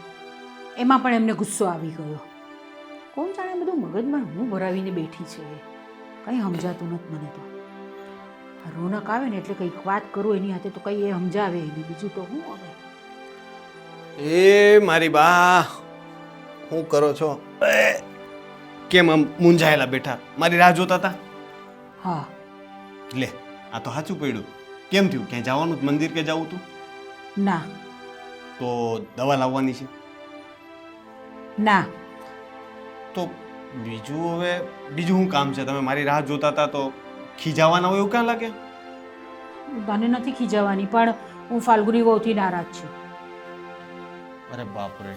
એમાં પણ એમને ગુસ્સો આવી ગયો. કોણ જાણે બધું મગજમાં હું ભરાવીને બેઠી છે, કંઈ સમજાતું નથી મને તો. રોનક આવે ને એટલે કંઈક વાત કરું એની હાથે તો કંઈ એ સમજાવે એને, બીજું તો હું હવે. એ મારી બા, શું કરો છો? કેમ આમ મૂંઝાયેલા બેઠા? મારી રાહ જોતા હતા? હા. લે, આ તો સાચું પડ્યું. કેમ થયું? ક્યાંય જવાનું મંદિર કે જવું તું? ના તો દવા લાવવાની છે? ના. તો બીજું શું કામ છે? તમે મારી રાહ જોતા હતા તો ખીજાવાના હોય એવું ક્યાં લાગે? તને નથી ખીજાવાની, પણ હું ફાલ્ગુની વહુથી નારાજ છું. અરે બાપરે,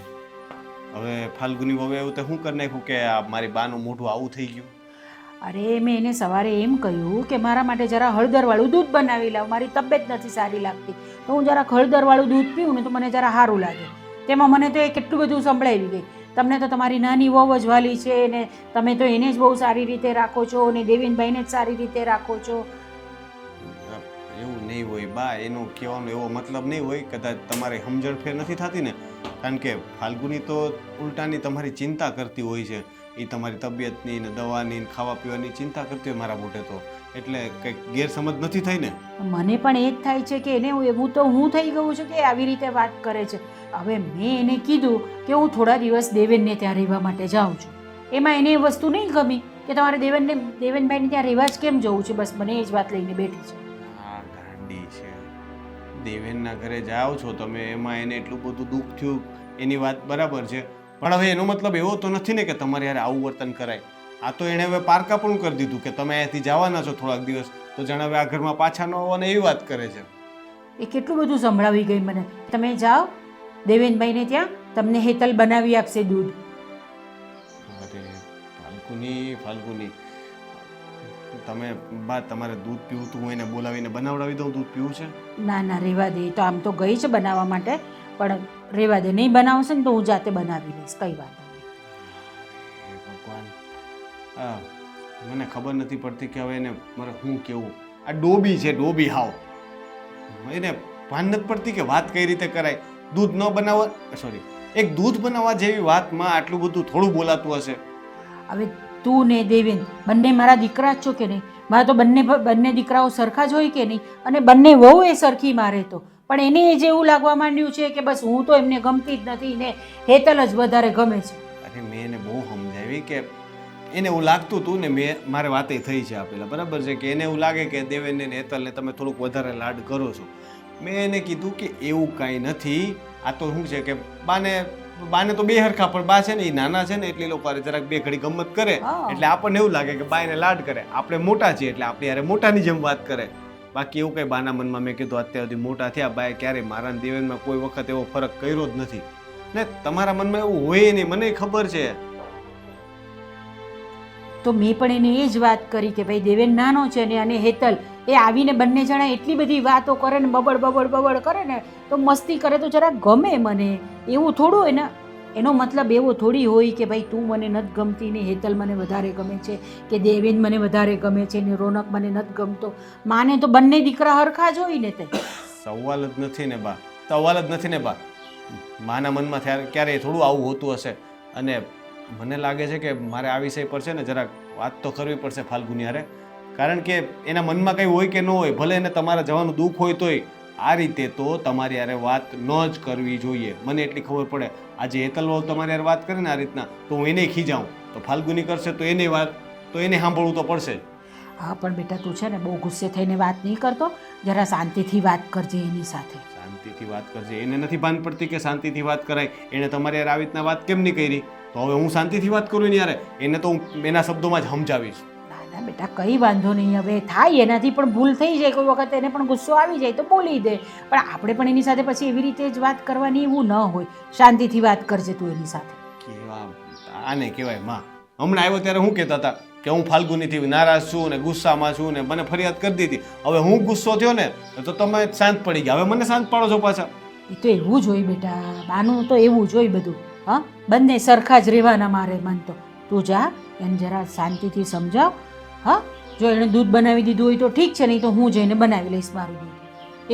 હવે ફાલ્ગુની વહુએ એવું તો શું કરી નાખ્યું કે આ મારી બાનું મોઢું આવું થઈ ગયું? અરે મેં એને સવારે એમ કહ્યું કે મારા માટે જરા હળદરવાળું દૂધ બનાવી લાવ, મારી તબિયત નથી સારી લાગતી, તો હું જરા હળદરવાળું દૂધ પીવું ને તો મને જરા સારું લાગે. તેમાં મને તો એ કેટલું બધું સંભળાવી ગઈ. તમને તો તમારી નાની વહુ જ વાલી છે ને તમે તો એને જ બહુ સારી રીતે રાખો છો અને દેવેનભાઈને જ સારી રીતે રાખો છો. એવું નહીં હોય બા, એનો કહેવાનો એવો મતલબ નહીં હોય. કદાચ તમારે સમજણ ફેર નથી થતી ને, કારણ કે ફાલ્ગુની તો ઉલટાની તમારી ચિંતા કરતી હોય છે. એ તમારી તબિયતની ને દવાની ને ખાવા પીવાની ચિંતા કરતી હોય મારા મોટે તો, એટલે કંઈક ગેરસમજ નથી થઈ ને? મને પણ એ જ થાય છે કે એને એવું તો હું થઈ ગયું છું કે આવી રીતે વાત કરે છે. હવે મેં એને કીધું કે હું થોડા દિવસ દેવેનને ત્યાં રહેવા માટે જાઉં છું. એમાં એને એ વસ્તુ નહીં ગમી કે તમારે દેવેનભાઈને ત્યાં રહેવા જ કેમ જવું છે, બસ મને એ જ વાત લઈને બેઠી છે. હા ગાંડી છે. દેવેનના ઘરે જાઓ છો તમે, એમાં એને એટલું બધું દુઃખ થયું, એની વાત બરાબર છે, પણ હવે એનો મતલબ એવો તો નથી ને કે તમારે યાર આવું વર્તન કરાય. આ તો એણે હવે પારકા પણ કરી દીધું કે તમે અહીંયાથી જવાના છો થોડાક દિવસ, તો જાણે હવે આ ઘરમાં પાછા ન આવવાને એવી વાત કરે છે. એ કેટલું બધું સંભળાવી ગઈ મને. તમે જાઓ દેવેનભાઈને ત્યાં, તમને હેતલ બનાવી આપશે દૂધ. અરે ફાલ્ગુની, તમે બા તમારે દૂધ પીવું તું, હું એને બોલાવીને બનાવડાવી દઉં, દૂધ પીવું છે? ના ના રહેવા દે, તો આમ તો ગઈ છે બનાવવા માટે, પણ રહેવા દે, નહીં બનાવશે ને તો હું જાતે બનાવી લઈશ, કઈ વાત નહીં. હે ભગવાન, હા મને ખબર નથી પડતી કે હવે એને મારે શું કેવું. આ ડોબી છે, ડોબી હાવ. એને ભાન નથી પડતી કે વાત કઈ રીતે કરાય. દૂધ ન બનાવવા, સોરી, એક દૂધ બનાવવા જેવી વાતમાં આટલું બધું થોડું બોલાતું હશે. હવે તું ને દેવેન બંને મારા દીકરા જ છો કે નહીં? મારા તો બંને દીકરાઓ સરખા જ હોય કે નહીં? અને બંને વહુ એ સરખી મારે તો, પણ એને એ જેવું લાગવા માંડ્યું છે કે બસ હું તો એમને ગમતી જ નથી ને હેતલ જ વધારે ગમે છે. અરે મેં એને બહુ સમજાવી કે એને એવું લાગતું હતું ને, મારે વાતે થઈ છે આપેલા, બરાબર છે કે એને એવું લાગે કે દેવેનને ને હેતલને તમે થોડુંક વધારે લાડ કરો છો. મેં એને કીધું કે એવું કાંઈ નથી, આ તો શું છે કે બાને તો બે હરખા, પણ બા છે ને એ નાના છે ને એટલે એ લોકો જરાક બે ઘડી ગમત કરે એટલે આપણને એવું લાગે કે બાને લાડ કરે. આપણે મોટા છીએ એટલે આપણે યારે મોટાની જેમ વાત કરે. બાકી એવું કંઈ બાના મનમાં મેં કીધું અત્યાર સુધી મોટા થયા, બાએ ક્યારેય મારા દેવેનમાં કોઈ વખત એવો ફરક કર્યો જ નથી ને તમારા મનમાં એવું હોય નહીં, મને ખબર છે. તો મેં પણ એને એ જ વાત કરી કે ભાઈ દેવેન નાનો છે ને અને હેતલ એ આવીને બંને જણા એટલી બધી વાતો કરે ને બબડ કરે ને તો મસ્તી કરે તો જરા ગમે મને. એવું થોડું એનો મતલબ એવો થોડી હોય કે ભાઈ તું મને નથી ગમતી ને હેતલ મને વધારે ગમે છે કે દેવેન મને વધારે ગમે છે ને રોનક મને નથી ગમતો. માને તો બંને દીકરા હરખા જ હોય ને. તે સવાલ જ નથી ને બા, સવાલ જ નથી ને બા. માના મનમાં ક્યારેય થોડું આવું હોતું હશે. અને મને લાગે છે કે મારે આ વિષય પર છે ને જરાક વાત તો કરવી પડશે ફાલ્ગુની હારે, કારણ કે એના મનમાં કંઈ હોય કે ન હોય, ભલે એને તમારા જવાનું દુઃખ હોય તોય આ રીતે તો તમારી હારે વાત ન જ કરવી જોઈએ. મને એટલી ખબર પડે, આજે હેતલ વહુ તમારી હારે વાત કરે ને આ રીતના તો હું એને ખીજાઉં, તો ફાલ્ગુની કરશે તો એને વાત તો એને સાંભળવું તો પડશે જ. હા પણ બેટા તું છે ને બહુ ગુસ્સે થઈને વાત નહીં કરતો, જરા શાંતિથી વાત કરજે એની સાથે. શાંતિથી વાત કરજે, એને નથી ભાન પડતી કે શાંતિથી વાત કરાય. એને તમારે યાર આવી રીતના વાત કેમ નહીં કરી? તો હવે હું શાંતિથી વાત કરું ને યાર, એને તો હું એના શબ્દોમાં જ સમજાવીશ. ના ના બેટા કંઈ વાંધો નહીં, હવે થાય એનાથી પણ ભૂલ થઈ જાય, કોઈ વખત એને પણ ગુસ્સો આવી જાય તો બોલી દે, પણ આપણે પણ એની સાથે પછી એવી રીતે જ વાત કરવાની એવું ન હોય. શાંતિથી વાત કરજે તું એની સાથે. કેવા આને કહેવાય માં. હમણાં આવ્યો ત્યારે હું કહેતા હતા કે હું ફાલ્ગુનીથી નારાજ છું ને ગુસ્સામાં છું ને મને ફરિયાદ કરી દીધી. હવે હું ગુસ્સો થયો ને તો તમે શાંત પડી ગયા, હવે મને શાંત પાડો છો પાછા. એ તો એવું જ હોય બેટા, બાનું તો એવું જ હોય બધું. હા, બંને સરખા જ રહેવાના મારે મન તો. તું જા એને જરા શાંતિથી સમજાવ. હા, જો એણે દૂધ બનાવી દીધું હોય તો ઠીક છે, નહીં તો હું જઈને બનાવી લઈશ મારું દૂધ.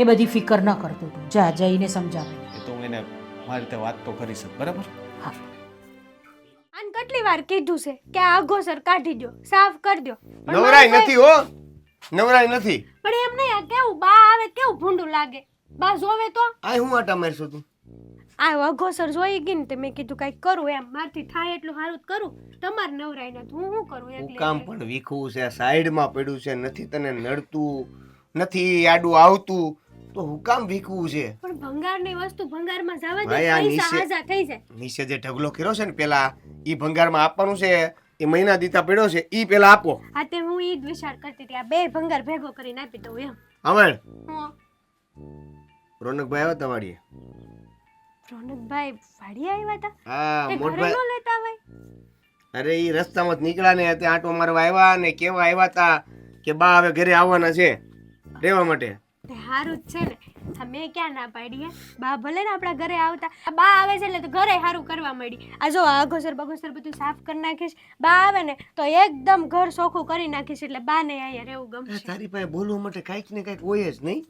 એ બધી ફિકર ન કરતો તું, જા જઈને સમજાવે. એ તો હું એને મારી રીતે વાત તો કરી શકું, બરાબર? હા, આને કેટલી વાર કીધું છે કે આ અઘોસર કાઢી દો, સાફ કરી દો, પણ નવરાઈ મારે નથી હો, નવરાઈ નથી. પણ એમ નહીં, આ કેવું બા આવે કેવું ભૂંડું લાગે. બા જોવે તો આ હું આટા મારશું તું? આ અઘોસર જોઈ ગઈ ને તે મેં કીધું કઈક કરું, એમ મારથી થાય એટલું સારું જ કરું. તમારે નવરાઈ નથી, હું શું કરું હું એકલી કામ એકલી? પણ વીખું છે, સાઈડમાં પડ્યું છે, નથી તને નડતું, નથી આડું આવતું, તો હું કામ વીખવું છે? પણ ભંગારની વસ્તુ ભંગારમાં જવા દે, ભાઈ, આ પૈસા નીચે- હાજા થઈ જાય. નીચે જે ઢગલો કર્યો છે ને પેલા, ઈ ભંગારમાં આપવાનું છે, એ મહિના દીતા પડ્યો છે, ઈ પેલા આપો. આ તે હું ઈ જ વિચાર કરતી હતી, આ બે ભંગાર ભેગો કરીને આપી દઉં એમ. હવે હું રોનકભાઈ આવ્યા તમારી? રોનકભાઈ વાડી આવ્યા હતા, હા, તે ઘરે મોટભાઈ. ન લેતા હોય. અરે ઈ રસ્તામાં જ નીકળ્યા ને ત્યાં આંટો મારવા આવ્યા ને કેવા આવ્યા તા કે બા હવે ઘરે આવવાના છે રહેવા માટે. તે હારું જ છે ને, આ મેં ક્યાં ના પાડી હે? બા ભલે ને આપણા ઘરે આવતા, આ બા આવે છે એટલે તો ઘરે હારું કરવા મળી. આ જો આ અઘોસર બગોસર બધું સાફ કરી નાખીશ, બા આવે ને તો એકદમ ઘર ચોખ્ખું કરી નાખીશ, એટલે બા ને અહીંયા રહેવું ગમશે. તારી પાસે બોલવા માટે કાંઈક ને કાંઈક હોય જ નહીં.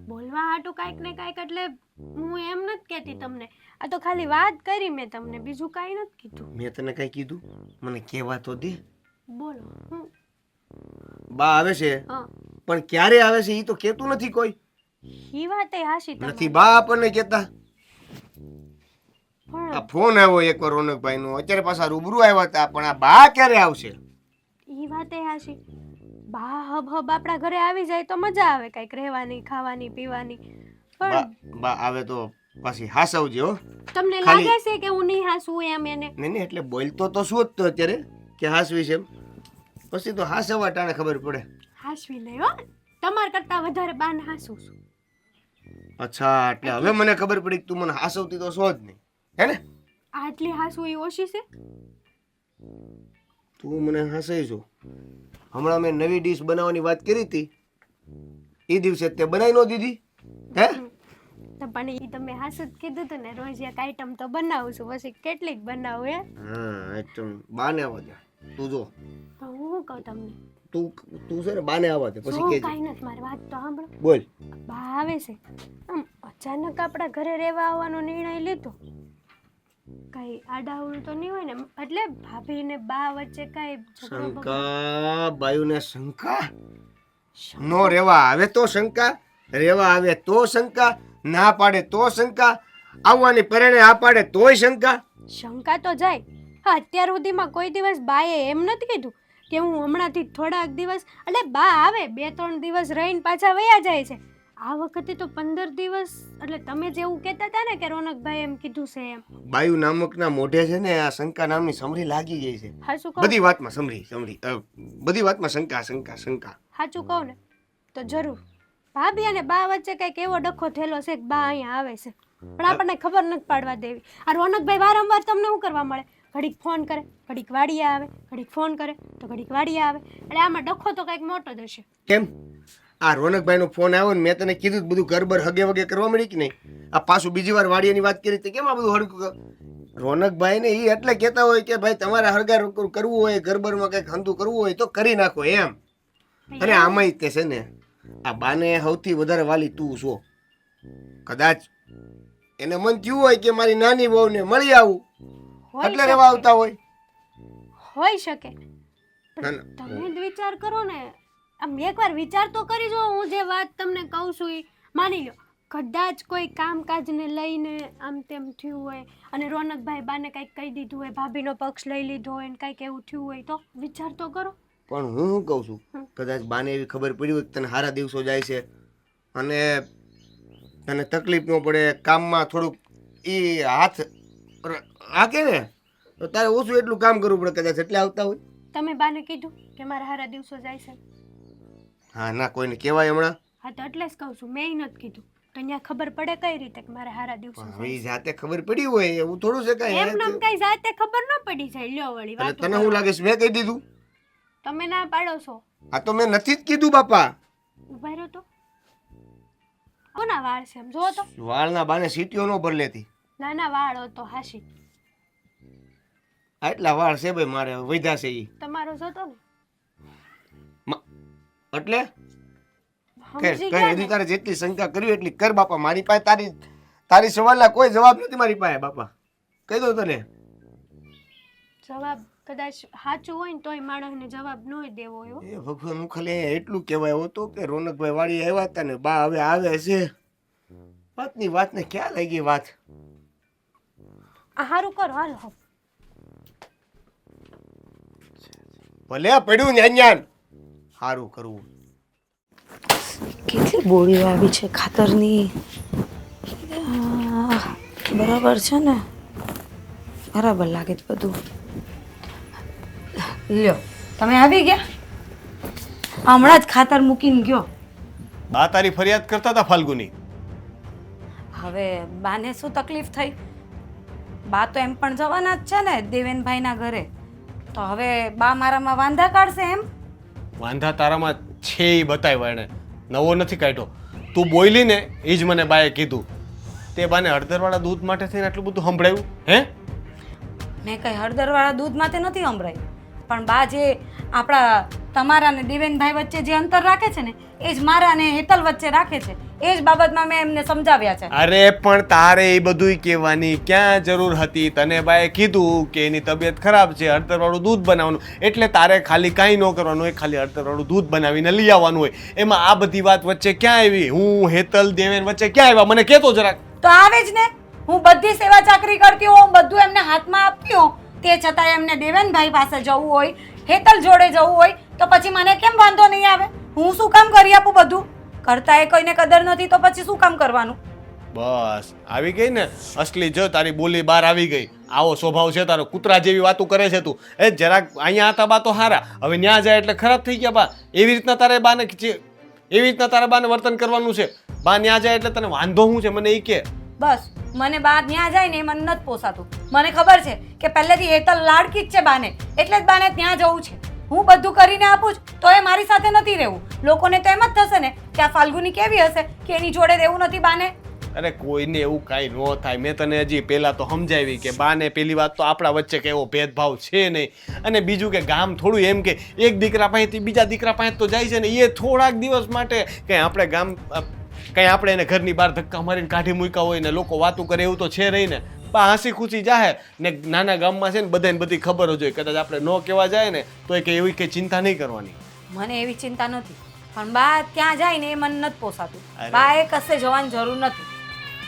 બોલવા હાટું કાંઈક ને કાંઈક એટલે હું એમ નથી કહેતી તમને, આ તો ખાલી વાત કરી મેં તમને, બીજું કાંઈ નથી કીધું. મેં તને કાંઈ કીધું? મને કહેવા તો દે. બોલો. હું બા આવે છે, હા, પણ ક્યારે આવે છે ઈ તો કહેતું નથી કોઈ. ઈ વાત એ હાશી નથી તમારી. બા આપણને કહેતા. પણ આ ફોન આવ્યો એકવાર રોનકભાઈ નો, અત્યારે પાછા રૂબરૂ આવ્યા હતા, પણ આ બા ક્યારે આવશે? ઈ વાત એ હાશી. બા હબ હબ આપણા ઘરે આવી જાય તો મજા આવે, કઈક રહેવાની, ખાવાની, પીવાની. બા પણ બા આવે તો પાછી હાસવજે હો. તમને ખાલી- લાગે છે કે હું નહીં હાસું એમ એને? નહીં નહીં, એટલે બોલતો તો શું જ તો અત્યારે કે હાસવી છે એમ. પછી તો હાસવા ટાણે ખબર પડે. હાસવી નહીં હો, તમાર કરતા વધારે બાને હાસું છું. અચ્છા, એટલે હવે મને ખબર પડી કે તું મને હાસવતી તો છો જ નહીં, હે ને? આટલી હાસું ઈ ઓછી છે? તું મને હાસઈ છો. હમણાં મેં નવી ડીશ બનાવવાની વાત કરી હતી, એ દિવસે તે બનાવી ન દીધી, હે? તો પણ ઈ તમે હાસું જ કીધું હતું ને, રોજ એક આઈટમ તો બનાવું છું, પછી કેટલીક બનાવું હે? હા, એકદમ બાને આવવા દે. તું જો, તો હું શું કહું તમને? તું છે ને બાને આવવા દે, પછી જો કેજે. કાંઈ નથી, મારી વાત તો સાંભળો. બોલ. બા આવે છે, આમ અચાનક આપણા ઘરે રહેવા આવવાનો નિર્ણય લીધો, કઈ આડાવડું તો નહીં હોય ને? એટલે ભાભી ને બા વચ્ચે કઈ ઝઘડો બગડો? શંકા, બાયુને શંકા. નો રેવા આવે તો શંકા, રેવા આવે તો શંકા, ના પાડે તો શંકા, આવવાની પરણે આ પાડે તોય શંકા. શંકા તો જાય. હા, અત્યાર સુધીમાં કોઈ દિવસ બાએ એમ નથી કીધું કે હું હમણાંથી થોડાક દિવસ, એટલે બા આવે 2-3 દિવસ રહીને પાછા વયા જાય છે. આ વખતે તો 15 દિવસ, એટલે તમે જેવું કહેતા હતા ને કે રોનકભાઈ એમ કીધું છે એમ. બાયુ નામકના મોઢે છે ને આ શંકા નામની સમરી લાગી ગઈ છે. હાચું કહું? બધી વાતમાં બધી વાતમાં શંકા શંકા શંકા. સાચું કહું ને તો જરૂર ભાભી અને બા વચ્ચે કંઈક એવો ડખો થયેલો છે કે બા અહીંયા આવે છે, પણ આપણને ખબર નથી પાડવા દેવી. આ રોનકભાઈ વારંવાર તમને શું કરવા મળે? ઘડીક ફોન કરે, ઘડીક વાડીએ આવે, ઘડીક ફોન કરે તો ઘડીક વાડીએ આવે, એટલે આમાં ડખો તો કંઈક મોટો જ હશે. કેમ? આ રોનકભાઈનો ફોન આવ્યો ને મેં તને કીધું બધું ગરબર હગે વગે કરવા મળી કે નહીં? આ પાછું બીજી વાર વાડીયાની વાત કરી તો કેમ આ બધું હડકું? રોનકભાઈ ને એ એટલે કહેતા હોય કે ભાઈ તમારે હળગાર કરવું હોય, ગરબરમાં કંઈક હંધું કરવું હોય તો કરી નાખો એમ. અને આમાંય તે છે ને આ બાને સૌથી વધારે વાલી તું છો. કદાચ એને મન થયું હોય કે મારી નાની વહુને મળી આવું હોઈ એટલે રહેવા આવતા હોય. હોઈ શકે, ના, પણ ના. તમે જ વિચાર કરો ને, આમ એકવાર વિચાર તો કરી જો. હું જે વાત તમને કહું છું એ માની લો, કદાચ કોઈ કામકાજને લઈને આમ તેમ થયું હોય અને રોનકભાઈ બાને કંઈક કહી દીધું હોય, ભાભીનો પક્ષ લઈ લીધો હોય ને કંઈક એવું થયું હોય તો વિચાર તો કરો. પણ હું શું કહું છું કદાચ બાને એવી ખબર પડી હોય કે તને સારા દિવસો જાય છે અને તને તકલીફ ન પડે કામમાં થોડુંક એ હાથ હાકે ને તો તારે ઓછું એટલું કામ કરવું પડે કદાચ એટલે આવતા હોય. તમે બાને કીધું કે મારા હારા દિવસો જાય છે? હા ના કોઈને કહેવાય હમણાં. હા તો એટલે જ કહું છું, મેં નથી કીધું. તો અહીંયા ખબર પડે કઈ રીતે કે મારા હારા દિવસો પણ જાય હવે ઈ જાતે ખબર પડી હોય એવું થોડું છે છે? એમ કાંઈ. નામ કઈ જાતે ખબર ન પડી જાય. લ્યો વળી એટલે વાત તને શું લાગે છે મેં કહી દીધું? તમે ના પાડો છો. આ તો મેં નથી જ કીધું બાપા. ઉભા રહ્યો તો કોના વાળ છે એમ જો તો. વાળના બાને સીટીઓ ન ભર લેતી. નાના વાળ હતો હાશી. આટલા વાળ છે ભાઈ મારે વધ્યા છે ઈ. તમારો જોતો ને એટલે કર સમજી કર ગયા એની ને? તારે જેટલી શંકા કરવી એટલી કર બાપા. મારી પાસે તારી સવાલના કોઈ જવાબ નથી મારી પાસે બાપા. કહી દઉં તને. જવાબ કદાચ સાચું હોય ને તોય માણસને જવાબ ન દેવો એવો. એ ભગવાન હું ખાલી એટલું કહેવાય હતો કે રોનકભાઈ વાળી આવ્યા હતા ને બા હવે આવે છે. વાતની વાતને ક્યાં લઈ ગઈ વાત. આ હારું કરો હાલો હો. ભલે પડ્યું ને અંજાન સારું કરવું. કેટલી બોડીઓ આવી છે ખાતરની. બરાબર છે ને, બરાબર લાગે છે બધું. લ્યો તમે આવી ગયા? હમણાં જ ખાતર મૂકીને ગયો. બા તારી ફરિયાદ કરતા હતા ફાલ્ગુની. હવે બાને શું તકલીફ થઈ? બા તો એમ પણ જવાના જ છે ને દેવેનભાઈના ઘરે. તો હવે બા મારામાં વાંધા કાઢશે એમ? વાંધા તારામાં છે એ બતાવ્યા એણે, નવો નથી કાઢ્યો. તું બોયલી ને એ જ મને બાએ કીધું. તે બાને હળદરવાળા દૂધ માટે થઈને આટલું બધું સંભળાયું હે? મેં કંઈ હળદરવાળા દૂધ માટે નથી સંભળાયું, પણ બા જે આપણા તમારા ને દેવેનભાઈ વચ્ચે જે અંતર રાખે છે ને એ જ મારા ને હેતલ વચ્ચે રાખે છે. એ જ બાબતમાં મેં એમને સમજાવ્યા છે. અરે પણ તારે એ બધુંય કહેવાની ક્યાં જરૂર હતી? તને બાએ કીધું કે એની તબિયત ખરાબ છે, હળદરવાળું દૂધ બનાવવાનું, એટલે તારે ખાલી કાંઈ ન કરવાનું હોય, ખાલી હળદરવાળું દૂધ બનાવીને લઈ આવવાનું હોય. એમાં આ બધી વાત વચ્ચે ક્યાં આવી? હું હેતલ દેવેન વચ્ચે ક્યાં આવ્યા? મને કહેતો જરાક. તો આવે જ ને. હું બધી સેવા ચાકરી કરતી હોઉં, બધું એમને હાથમાં આપતી હોઉં, તે છતાં એમને દેવેનભાઈ પાસે જવું હોય, હેતલ જોડે જવું હોય તો પછી મને કેમ વાંધો નહીં આવે? હું શું કામ કરી આપું બધું? કરતા એ કોઈને કદર નથી તો પછી શું કામ કરવાનું? બસ આવી ગઈ ને અસલી. જો તારી બોલી બહાર આવી ગઈ. આવો સ્વભાવ છે તારો. કૂતરા જેવી વાતો કરે છે તું. એ જરાક અહીંયા હતા બા તો હારા, હવે ન્યા જાય એટલે ખરાબ થઈ ગયા બા. એવી રીતના તારે બાને વર્તન કરવાનું છે. બા ન્યા જાય એટલે તને વાંધો શું છે મને એ કે? બસ મને બા ત્યાં જાય ને એ મને નથી પોસાતું. મને ખબર છે કે પહેલેથી હેતલ લાડકી જ છે બાને, એટલે જ બાને ત્યાં જવું છે. હું બધું કરીને આપું જ તો એ મારી સાથે નથી રહેવું. લોકોને તો એમ જ થશે ને કે આ ફાલ્ગુની કેવી હશે કે એની જોડે રહેવું નથી બાને. અરે કોઈને એવું કાંઈ ન થાય. મેં તને હજી પહેલાં તો સમજાવી કે બાને પહેલી વાત તો આપણા વચ્ચે કે એવો ભેદભાવ છે નહીં. અને બીજું કે ગામ થોડું એમ કે એક દીકરા પાસેથી બીજા દીકરા પાસે તો જાય છે ને એ થોડાક દિવસ માટે કંઈ આપણે ગામ કંઈ આપણે એને ઘરની બહાર ધક્કા મારીને કાઢી મૂક્યા હોય ને લોકો વાતું કરે એવું તો છે નહીં ને. બા હસી ખુશી જાહે ને નાના ગામમાં છે ને બધાને બધી ખબર જ હોય. કદાચ આપણે ન કહેવા જાય ને તો કે એવી કંઈ ચિંતા નહીં કરવાની. મને એવી ચિંતા નથી, પણ બા ત્યાં જાય ને એ મને નથી પોસાતું. બા એ કશે જવાની જરૂર નથી.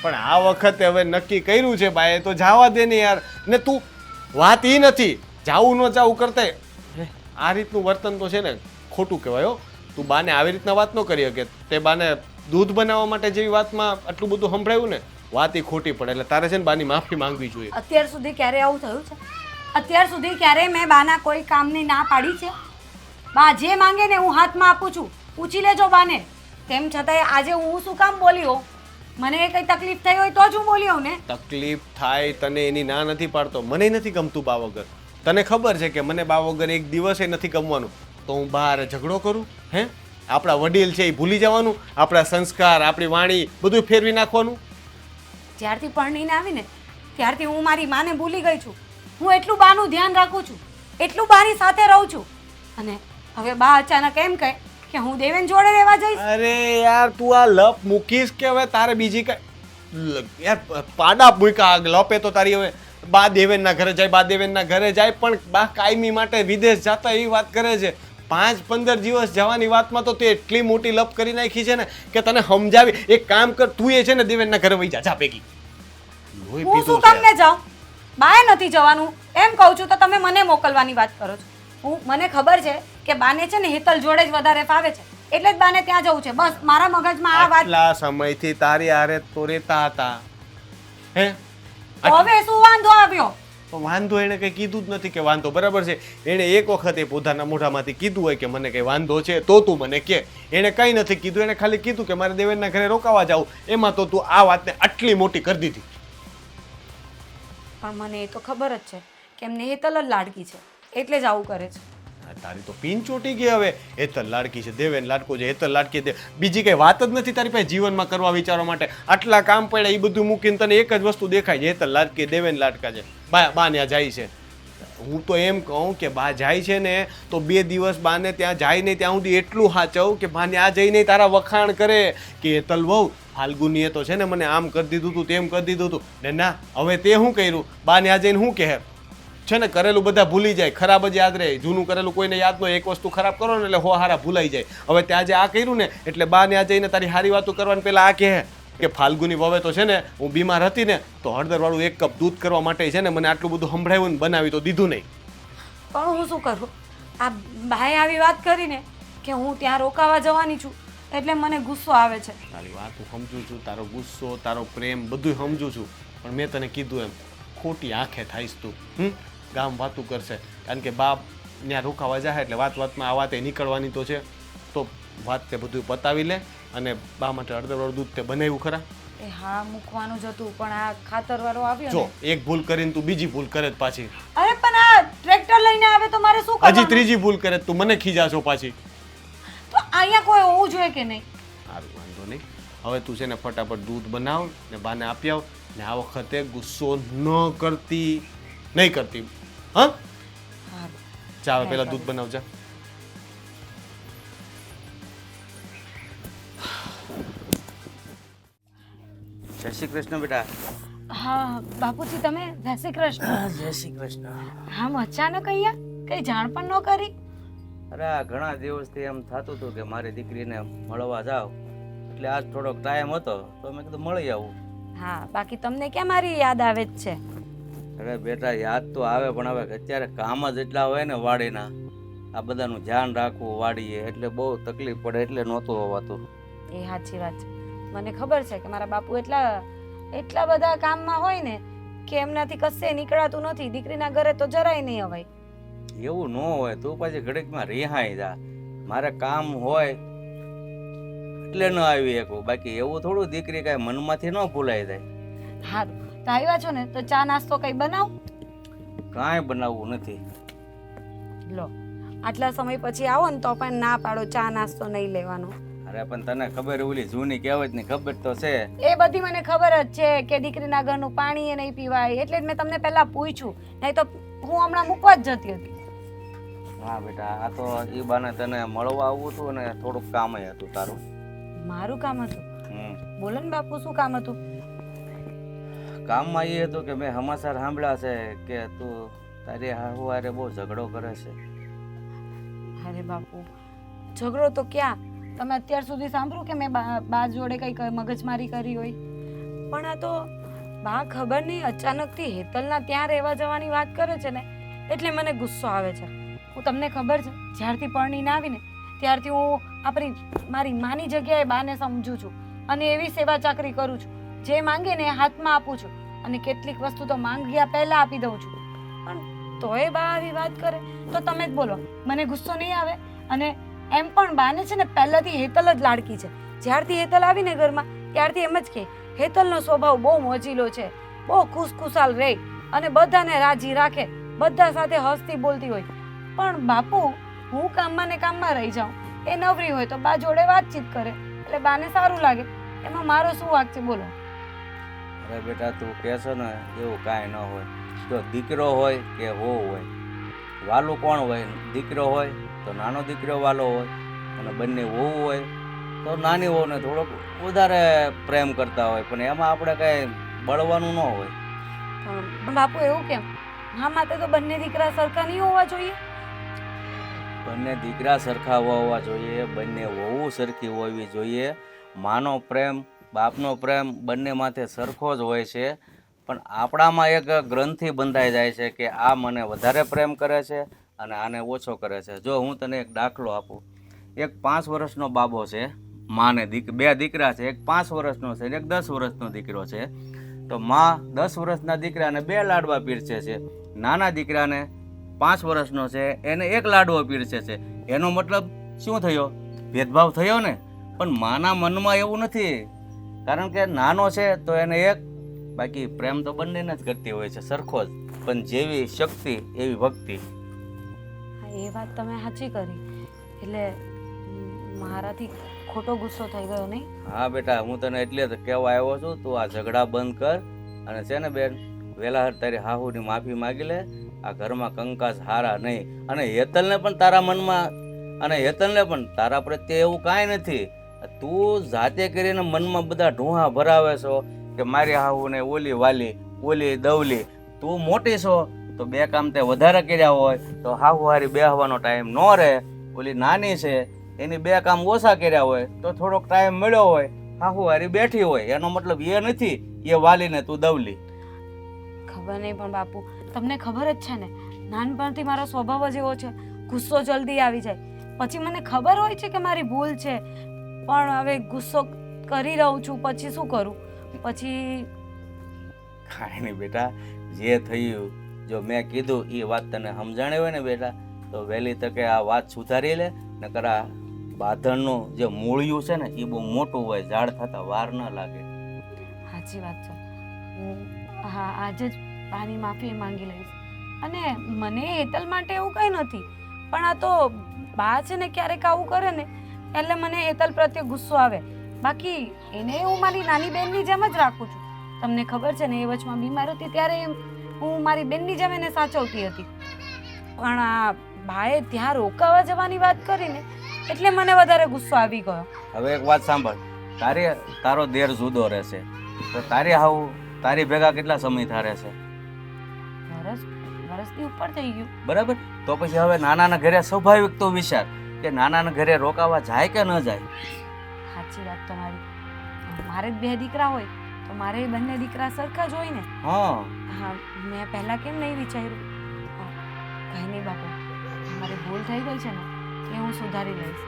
પણ આ વખતે હવે નક્કી કર્યું છે બાએ તો જવા દે ને યાર. ને તું વાત એ નથી જાવું ન જાવું કરતા આ રીતનું વર્તન તો છે ને ખોટું કહેવાય હો. તું બાને આવી રીતના વાત ન કરી શકે. તે બાને દૂધ બનાવવા માટે જેવી વાતમાં આટલું બધું સંભળાયું ને વાત એ ખોટી પડે. એટલે તારે છે ને બાની માફી માંગવી જોઈએ. અત્યાર સુધી ક્યારે આવું થયું છે? અત્યાર સુધી ક્યારે મેં બાના કોઈ કામની ના પાડી છે? બા જે માંગે ને હું હાથમાં આપું છું. પૂછી લેજો બાને. તેમ છતાંય આજે હું શું કામ બોલી હોઉં? મને કઈ તકલીફ થઈ હોય તો જ હું બોલી હોઉં ને. તકલીફ થાય તને એની ના નથી પાડતો. મને નથી ગમતું બા વગર. તને ખબર છે કે મને બા વગર એક દિવસે નથી ગમવાનું. તો હું બહાર ઝઘડો કરું? હે આપણા વડીલ છે એ ભૂલી જવાનું? આપણા સંસ્કાર આપણી વાણી બધું ફેરવી નાખવાનું? જ્યારથી પરણીને આવીને ત્યારથી હું મારી માને ભૂલી ગઈ છું. હું એટલું બાનું ધ્યાન રાખું છું, એટલું બાની સાથે રહું છું, અને હવે બા અચાનક એમ કહે કે હું દેવેન જોડે રહેવા જઈશ. અરે યાર તું આ લપ મૂકીશ કે હવે તારે બીજી કઈ યાર પાડા મૂક્યા? લપે તો તારી હવે બા દેવેનના ઘરે જાય, બા દેવેનના ઘરે જાય, પણ બા કાયમી માટે વિદેશ જતા એવી વાત કરે છે. 5-15 દિવસ જવાની વાતમાં તો તે એટલી મોટી લપ કરી નાખી છે ને કે તને સમજાવી. એક કામ કર, તું એ છે ને દેવેનના ઘરે વહી જા ભેગી. હું શું કામ ને જાઉં? બાએ નથી જવાનું એમ કહું છું તો તમે મને મોકલવાની વાત કરો છો. મને ખબર છે કે બાને છે ને હેતલ જોડે જ વધારે ફાવે છે એટલે જ બાને ત્યાં જવું છે. બસ મારા મગજમાં આ વાત. આટલા સમયથી તારી હારે તો રહેતા હતા હે તો હવે શું વાંધો આવ્યો? તો વાંધો એને કંઈ કીધું જ નથી કે વાંધો બરાબર છે. એણે એક વખત એ પોતાના મોઢામાંથી કીધું હોય કે મને કંઈ વાંધો છે તો તું મને કે. એણે કંઈ નથી કીધું, એણે ખાલી કીધું કે મારે દેવેનના ઘરે રોકાવા જાવું. એમાં તો તું આ વાતને આટલી મોટી કરી દીધી. પણ મને એ તો ખબર જ છે કે એમને હેતલ જ લાડકી છે એટલે જ આવું કરે છે. તારી તો પીન ચોટી ગઈ હવે. હેતલ લાડકી છે, દેવેન લાડકો છે, હેતલ લાડકી છે. બીજી કઈ વાત જ નથી તારી પાસે જીવનમાં કરવા વિચારવા માટે. આટલા કામ પડ્યા એ બધું મૂકીને તને એક જ વસ્તુ દેખાય છે, હેતલ લાડકી, દેવેન લાડકા છે. બા ત્યાં જાય છે. હું તો એમ કહું કે બા જાય છે ને તો 2 દિવસ બાને ત્યાં જાય નહીં ત્યાં સુધી એટલું સાચવ કે બાને આ જઈને તારા વખાણ કરે કે હેતલ વહુ ફાલ્ગુનીએ તો છે ને મને આમ કરી દીધું હતું, તેમ કરી દીધું હતું. ને ના હવે તે શું કર્યું? બાને આ જઈને શું કહે છે ને કરેલું બધા ભૂલી જાય, ખરાબ જ યાદ રહે. જૂનું કરેલું કોઈને યાદ ન હોય. એક વસ્તુ ખરાબ કરો ને એટલે હો હારા ભૂલાઈ જાય. હવે ત્યાં જે આ કર્યું ને એટલે બા ને આ જઈને તારી હારી વાતો કરવાની પહેલા આ કહે કે ફાલ્ગુની વવે તો છે ને હું બીમાર હતી ને તો હળદરવાળું 1 કપ દૂધ કરવા માટે છે ને મને આટલું બધું સંભળાવ્યું ને બનાવી તો દીધું નહીં. પણ હું શું કરું? આ ભાઈ આવી વાત કરીને કે હું ત્યાં રોકાવા જવાની છું એટલે મને ગુસ્સો આવે છે. તારી વાત હું સમજુ છું, તારો ગુસ્સો, તારો પ્રેમ બધું સમજુ છું. પણ મેં તને કીધું એમ ખોટી આંખે થાઈશ તું. ગામ વાતું કરશે કારણ કે બાપ ત્યાં રોકાવા જાય એટલે વાતમાં આ વાતે નીકળવાની તો છે. તો વાત તે બધું પતાવી લે અને બા માટે હળદરવાળું દૂધ તે બનાવ્યું ખરા? એ હા મૂકવાનું જ હતું પણ આ ખાતરવાળો આવ્યો જો ને. એક ભૂલ કરીને તું બીજી ભૂલ કરે જ પાછી. અરે પણ આ ટ્રેક્ટર લઈને આવે તો મારે શું હજી કરવાનું? ત્રીજી ભૂલ કરે તું મને ખીજાશો પાછી. તો અહીંયા કોઈ હોવું જોઈએ કે નહીં? સારું વાંધો નહીં. હવે તું છે ને ફટાફટ દૂધ બનાવ ને બાને આપી આવ ને આ વખતે ગુસ્સો ન કરતી, નહીં કરતી. હા ચા હવે પેલા દૂધ બનાવજા. જય શ્રી કૃષ્ણ બેટા. હા બાપુજી તમે જય શ્રી કૃષ્ણ. જય શ્રી કૃષ્ણ. આમ અચાનક અહીંયા કઈ જાણ પણ ન કરી? અરે આ ઘણા દિવસથી એમ થતું હતું કે મારી દીકરીને મળવા જાવ એટલે આજ થોડોક ટાઈમ હતો તો મેં કીધું મળી આવું. હા બાકી તમને ક્યાં મારી યાદ આવે જ છે? અરે બેટા યાદ તો આવે પણ હવે અત્યારે કામ જ એટલા હોય ને વાડીના, આ બધાનું ધ્યાન રાખવું વાડીએ એટલે બહુ તકલીફ પડે એટલે નહોતું હોવાતું. એ સાચી વાત છે. મને ખબર છે કે મારા બાપુ એટલા બધા કામમાં હોય ને કે એમનાથી કશે નીકળાતું નથી. દીકરીના ઘરે તો જરાય નહીં અવાય. એવું ન હોય તું પાછી ઘડીકમાં રિહાઈ જા. મારે કામ હોય એટલે ન આવી શકું, બાકી એવું થોડું દીકરી કાંઈ મનમાંથી ન ભૂલાઈ જાય. સારું તો આવ્યા છો ને તો ચા નાસ્તો કઈ બનાવ. કાંઈ બનાવવું નથી. લો આટલા સમય પછી આવો ને તો પણ ના પાડો ચા નાસ્તો નહીં લેવાનો. અરે પણ તને ખબર ઓલી જૂની કહેવત ની ખબર તો છે. એ બધી મને ખબર જ છે કે દીકરીના ઘરનું પાણી એ નહીં પીવાય એટલે જ મેં તમને પહેલા પૂછ્યું, નહીં તો હું હમણાં મૂકવા જ જતી હતી. હા બેટા આ તો ઈ બાને તને મળવા આવવું હતું ને થોડુંક કામ હતું તારું. મારું કામ હતું? બોલો ને બાપુ શું કામ હતું? કામમાં એ હતું કે મેં સમાચાર સાંભળ્યા છે કે તું તારી હારે બહુ ઝઘડો કરે છે. અરે બાપુ ઝઘડો તો ક્યાં, તમે અત્યાર સુધી સાંભળ્યું કે મેં બા જોડે કઈ મગજમારી કરી હોય? પણ આ તો બા ખબર નહીં અચાનકથી હેતલના ત્યાં રહેવા જવાની વાત કરે છે ને એટલે મને ગુસ્સો આવે છે. હું તમને ખબર છે જ્યારથી પરણીને આવીને ત્યારથી હું મારી માની જગ્યાએ બાને સમજું છું અને એવી સેવા ચાકરી કરું છું. જે માંગે ને એ હાથમાં આપું છું અને કેટલીક વસ્તુ તો માંગ્યા પહેલા આપી દઉં છું. પણ તોય બા આવી વાત કરે તો તમે જ બોલો મને ગુસ્સો નહીં આવે? અને એમ પણ બાને છે ને પહેલાથી હેતલ જ લાડકી છે. જ્યારથી હેતલ આવીને ઘરમાં ત્યારથી એમ જ કે હેતલનો સ્વભાવ બહુ મોજીલો છે, બહુ ખુશખુશાલ રહે અને બધાને રાજી રાખે, બધા સાથે હસતી બોલતી હોય. પણ બાપુ હું કામમાં ને કામમાં રહી જાઉં, એ નવરી હોય તો બા જોડે વાતચીત કરે એટલે બાને સારું લાગે. એમાં મારો શું વાંક છે બોલો? અરે બેટા તું કહેશો ને એવું કાંઈ ન હોય. જો દીકરો હોય કે વહુ હોય, વાલું કોણ હોય? દીકરો હોય તો નાનો દીકરો વાલો હોય અને બંને વહુ હોય તો નાની વહુને થોડોક વધારે પ્રેમ કરતા હોય, પણ એમાં આપણે કાંઈ બળવાનું ન હોય. પણ બાપુ એવું કેમ? હા માટે તો બંને દીકરા સરખા નહીં હોવા જોઈએ? બંને દીકરા સરખા હોવા જોઈએ, બંને વહુ સરખી હોવી જોઈએ. માનો પ્રેમ બાપનો પ્રેમ બંને માથે સરખો જ હોય છે, પણ આપણામાં એક ગ્રંથિ બંધાઈ જાય છે કે આ મને વધારે પ્રેમ કરે છે, અને આને ઓછો કરે છે. જો હું તને એક દાખલો આપું. એક 5 વર્ષનો બાબો છે, માને બે દીકરા છે, એક 5 વર્ષનો છે ને એક 10 વર્ષનો દીકરો છે. તો માં 10 વર્ષના દીકરાને 2 લાડવા પીરસે છે, નાના દીકરાને 5 વર્ષનો છે એને 1 લાડવો પીરસે છે. એનો મતલબ શું થયો? ભેદભાવ થયો ને. પણ માના મનમાં એવું નથી, કારણ કે નાનો છે તો એને એક, બાકી પ્રેમ તો બંનેને જ કરતી હોય છે સરખો જ. પણ જેવી શક્તિ એવી ભક્તિ. હા, એ વાત તમે સાચી કરી. એટલે મારાથી ખોટો ગુસ્સો થઈ ગયો નહીં? હા બેટા, હું તને એટલે જ કહેવા આવ્યો છું, તું આ ઝઘડા બંધ કર અને છે ને બેન, વહેલા તારી હાહુની માફી માગી લે. આ ઘરમાં કંકાસ હારા નહીં. અને હેતલને પણ તારા મનમાં, અને હેતલને પણ તારા પ્રત્યે એવું કાંઈ નથી. તું જાતે કરીને મનમાં બધા ઢોંહા ભરાવે છો કે મારી હાહુને ઓલી વાલી, ઓલી દવલી. તું મોટી છો તો 2 કામ તે વધારે કર્યા હોય તો હાહુ હારી બેહવાનો ટાઈમ ન રહે. ઓલી નાની છે એની 2 કામ ઓછા કર્યા હોય તો થોડોક ટાઈમ મળ્યો હોય, હાહુ હારી બેઠી હોય. એનો મતલબ એ નથી એ વાલી ને તું દવલી. ખબર નહીં, પણ બાપુ તમને ખબર જ છે ને, નાનપણથી મારો સ્વભાવ જ એવો છે, ગુસ્સો જલ્દી આવી જાય. પછી મને ખબર હોય છે કે મારી ભૂલ છે, પણ હવે ગુસ્સો કરી રહું છું, પછી શું કરું? પછી કાંઈ નહીં બેટા, જે થયું, જો મેં કીધું એ વાત તને સમજાણી હોય ને બેટા, તો વહેલી તકે આ વાત સુધારી લે. નકર આ બાંધણનું જે મૂળિયું છે ને એ બહુ મોટું હોય, ઝાડ થતા વાર ન લાગે. સાચી વાત છે. હું હા આજે જ બાની માફી માંગી લઈશ. અને મને હેતલ માટે એવું કંઈ નથી, પણ આ તો બા છે ને ક્યારેક આવું કરે ને એટલે મને હેતલ પ્રત્યે ગુસ્સો આવે. બાકી એને હું મારી નાની બહેનની જેમ જ રાખું છું. તમને ખબર છે ને, એ વચમાં બીમાર હતી ત્યારે હું મારી બેનની જેમ એને સાચવતી હતી. પણ આ બાએ ત્યાં રોકાવા જવાની વાત કરીને એટલે મને વધારે ગુસ્સો આવી ગયો. હવે એક વાત સાંભળ, તારો દેર જુદો રહેશે તો તારી હાવ તારી ભેગા કેટલા સમય થાય રહેશે? વરસથી ઉપર થઈ ગયું. બરાબર. તો પછી હવે નાનાના ઘરે સ્વાભાવિક તો વિચાર કે નાનાના ઘરે રોકાવા જાય કે ન જાય. સાચી વાત તમારી. મારે જ 2 દીકરા હોય તો મારે બંને દીકરા સરખા જ હોય ને. હા હા, મેં પહેલા કેમ નહીં વિચાર્યું? કંઈ નહીં બાપુ, મારી ભૂલ થઈ ગઈ છે ને એ હું સુધારી લઈશ.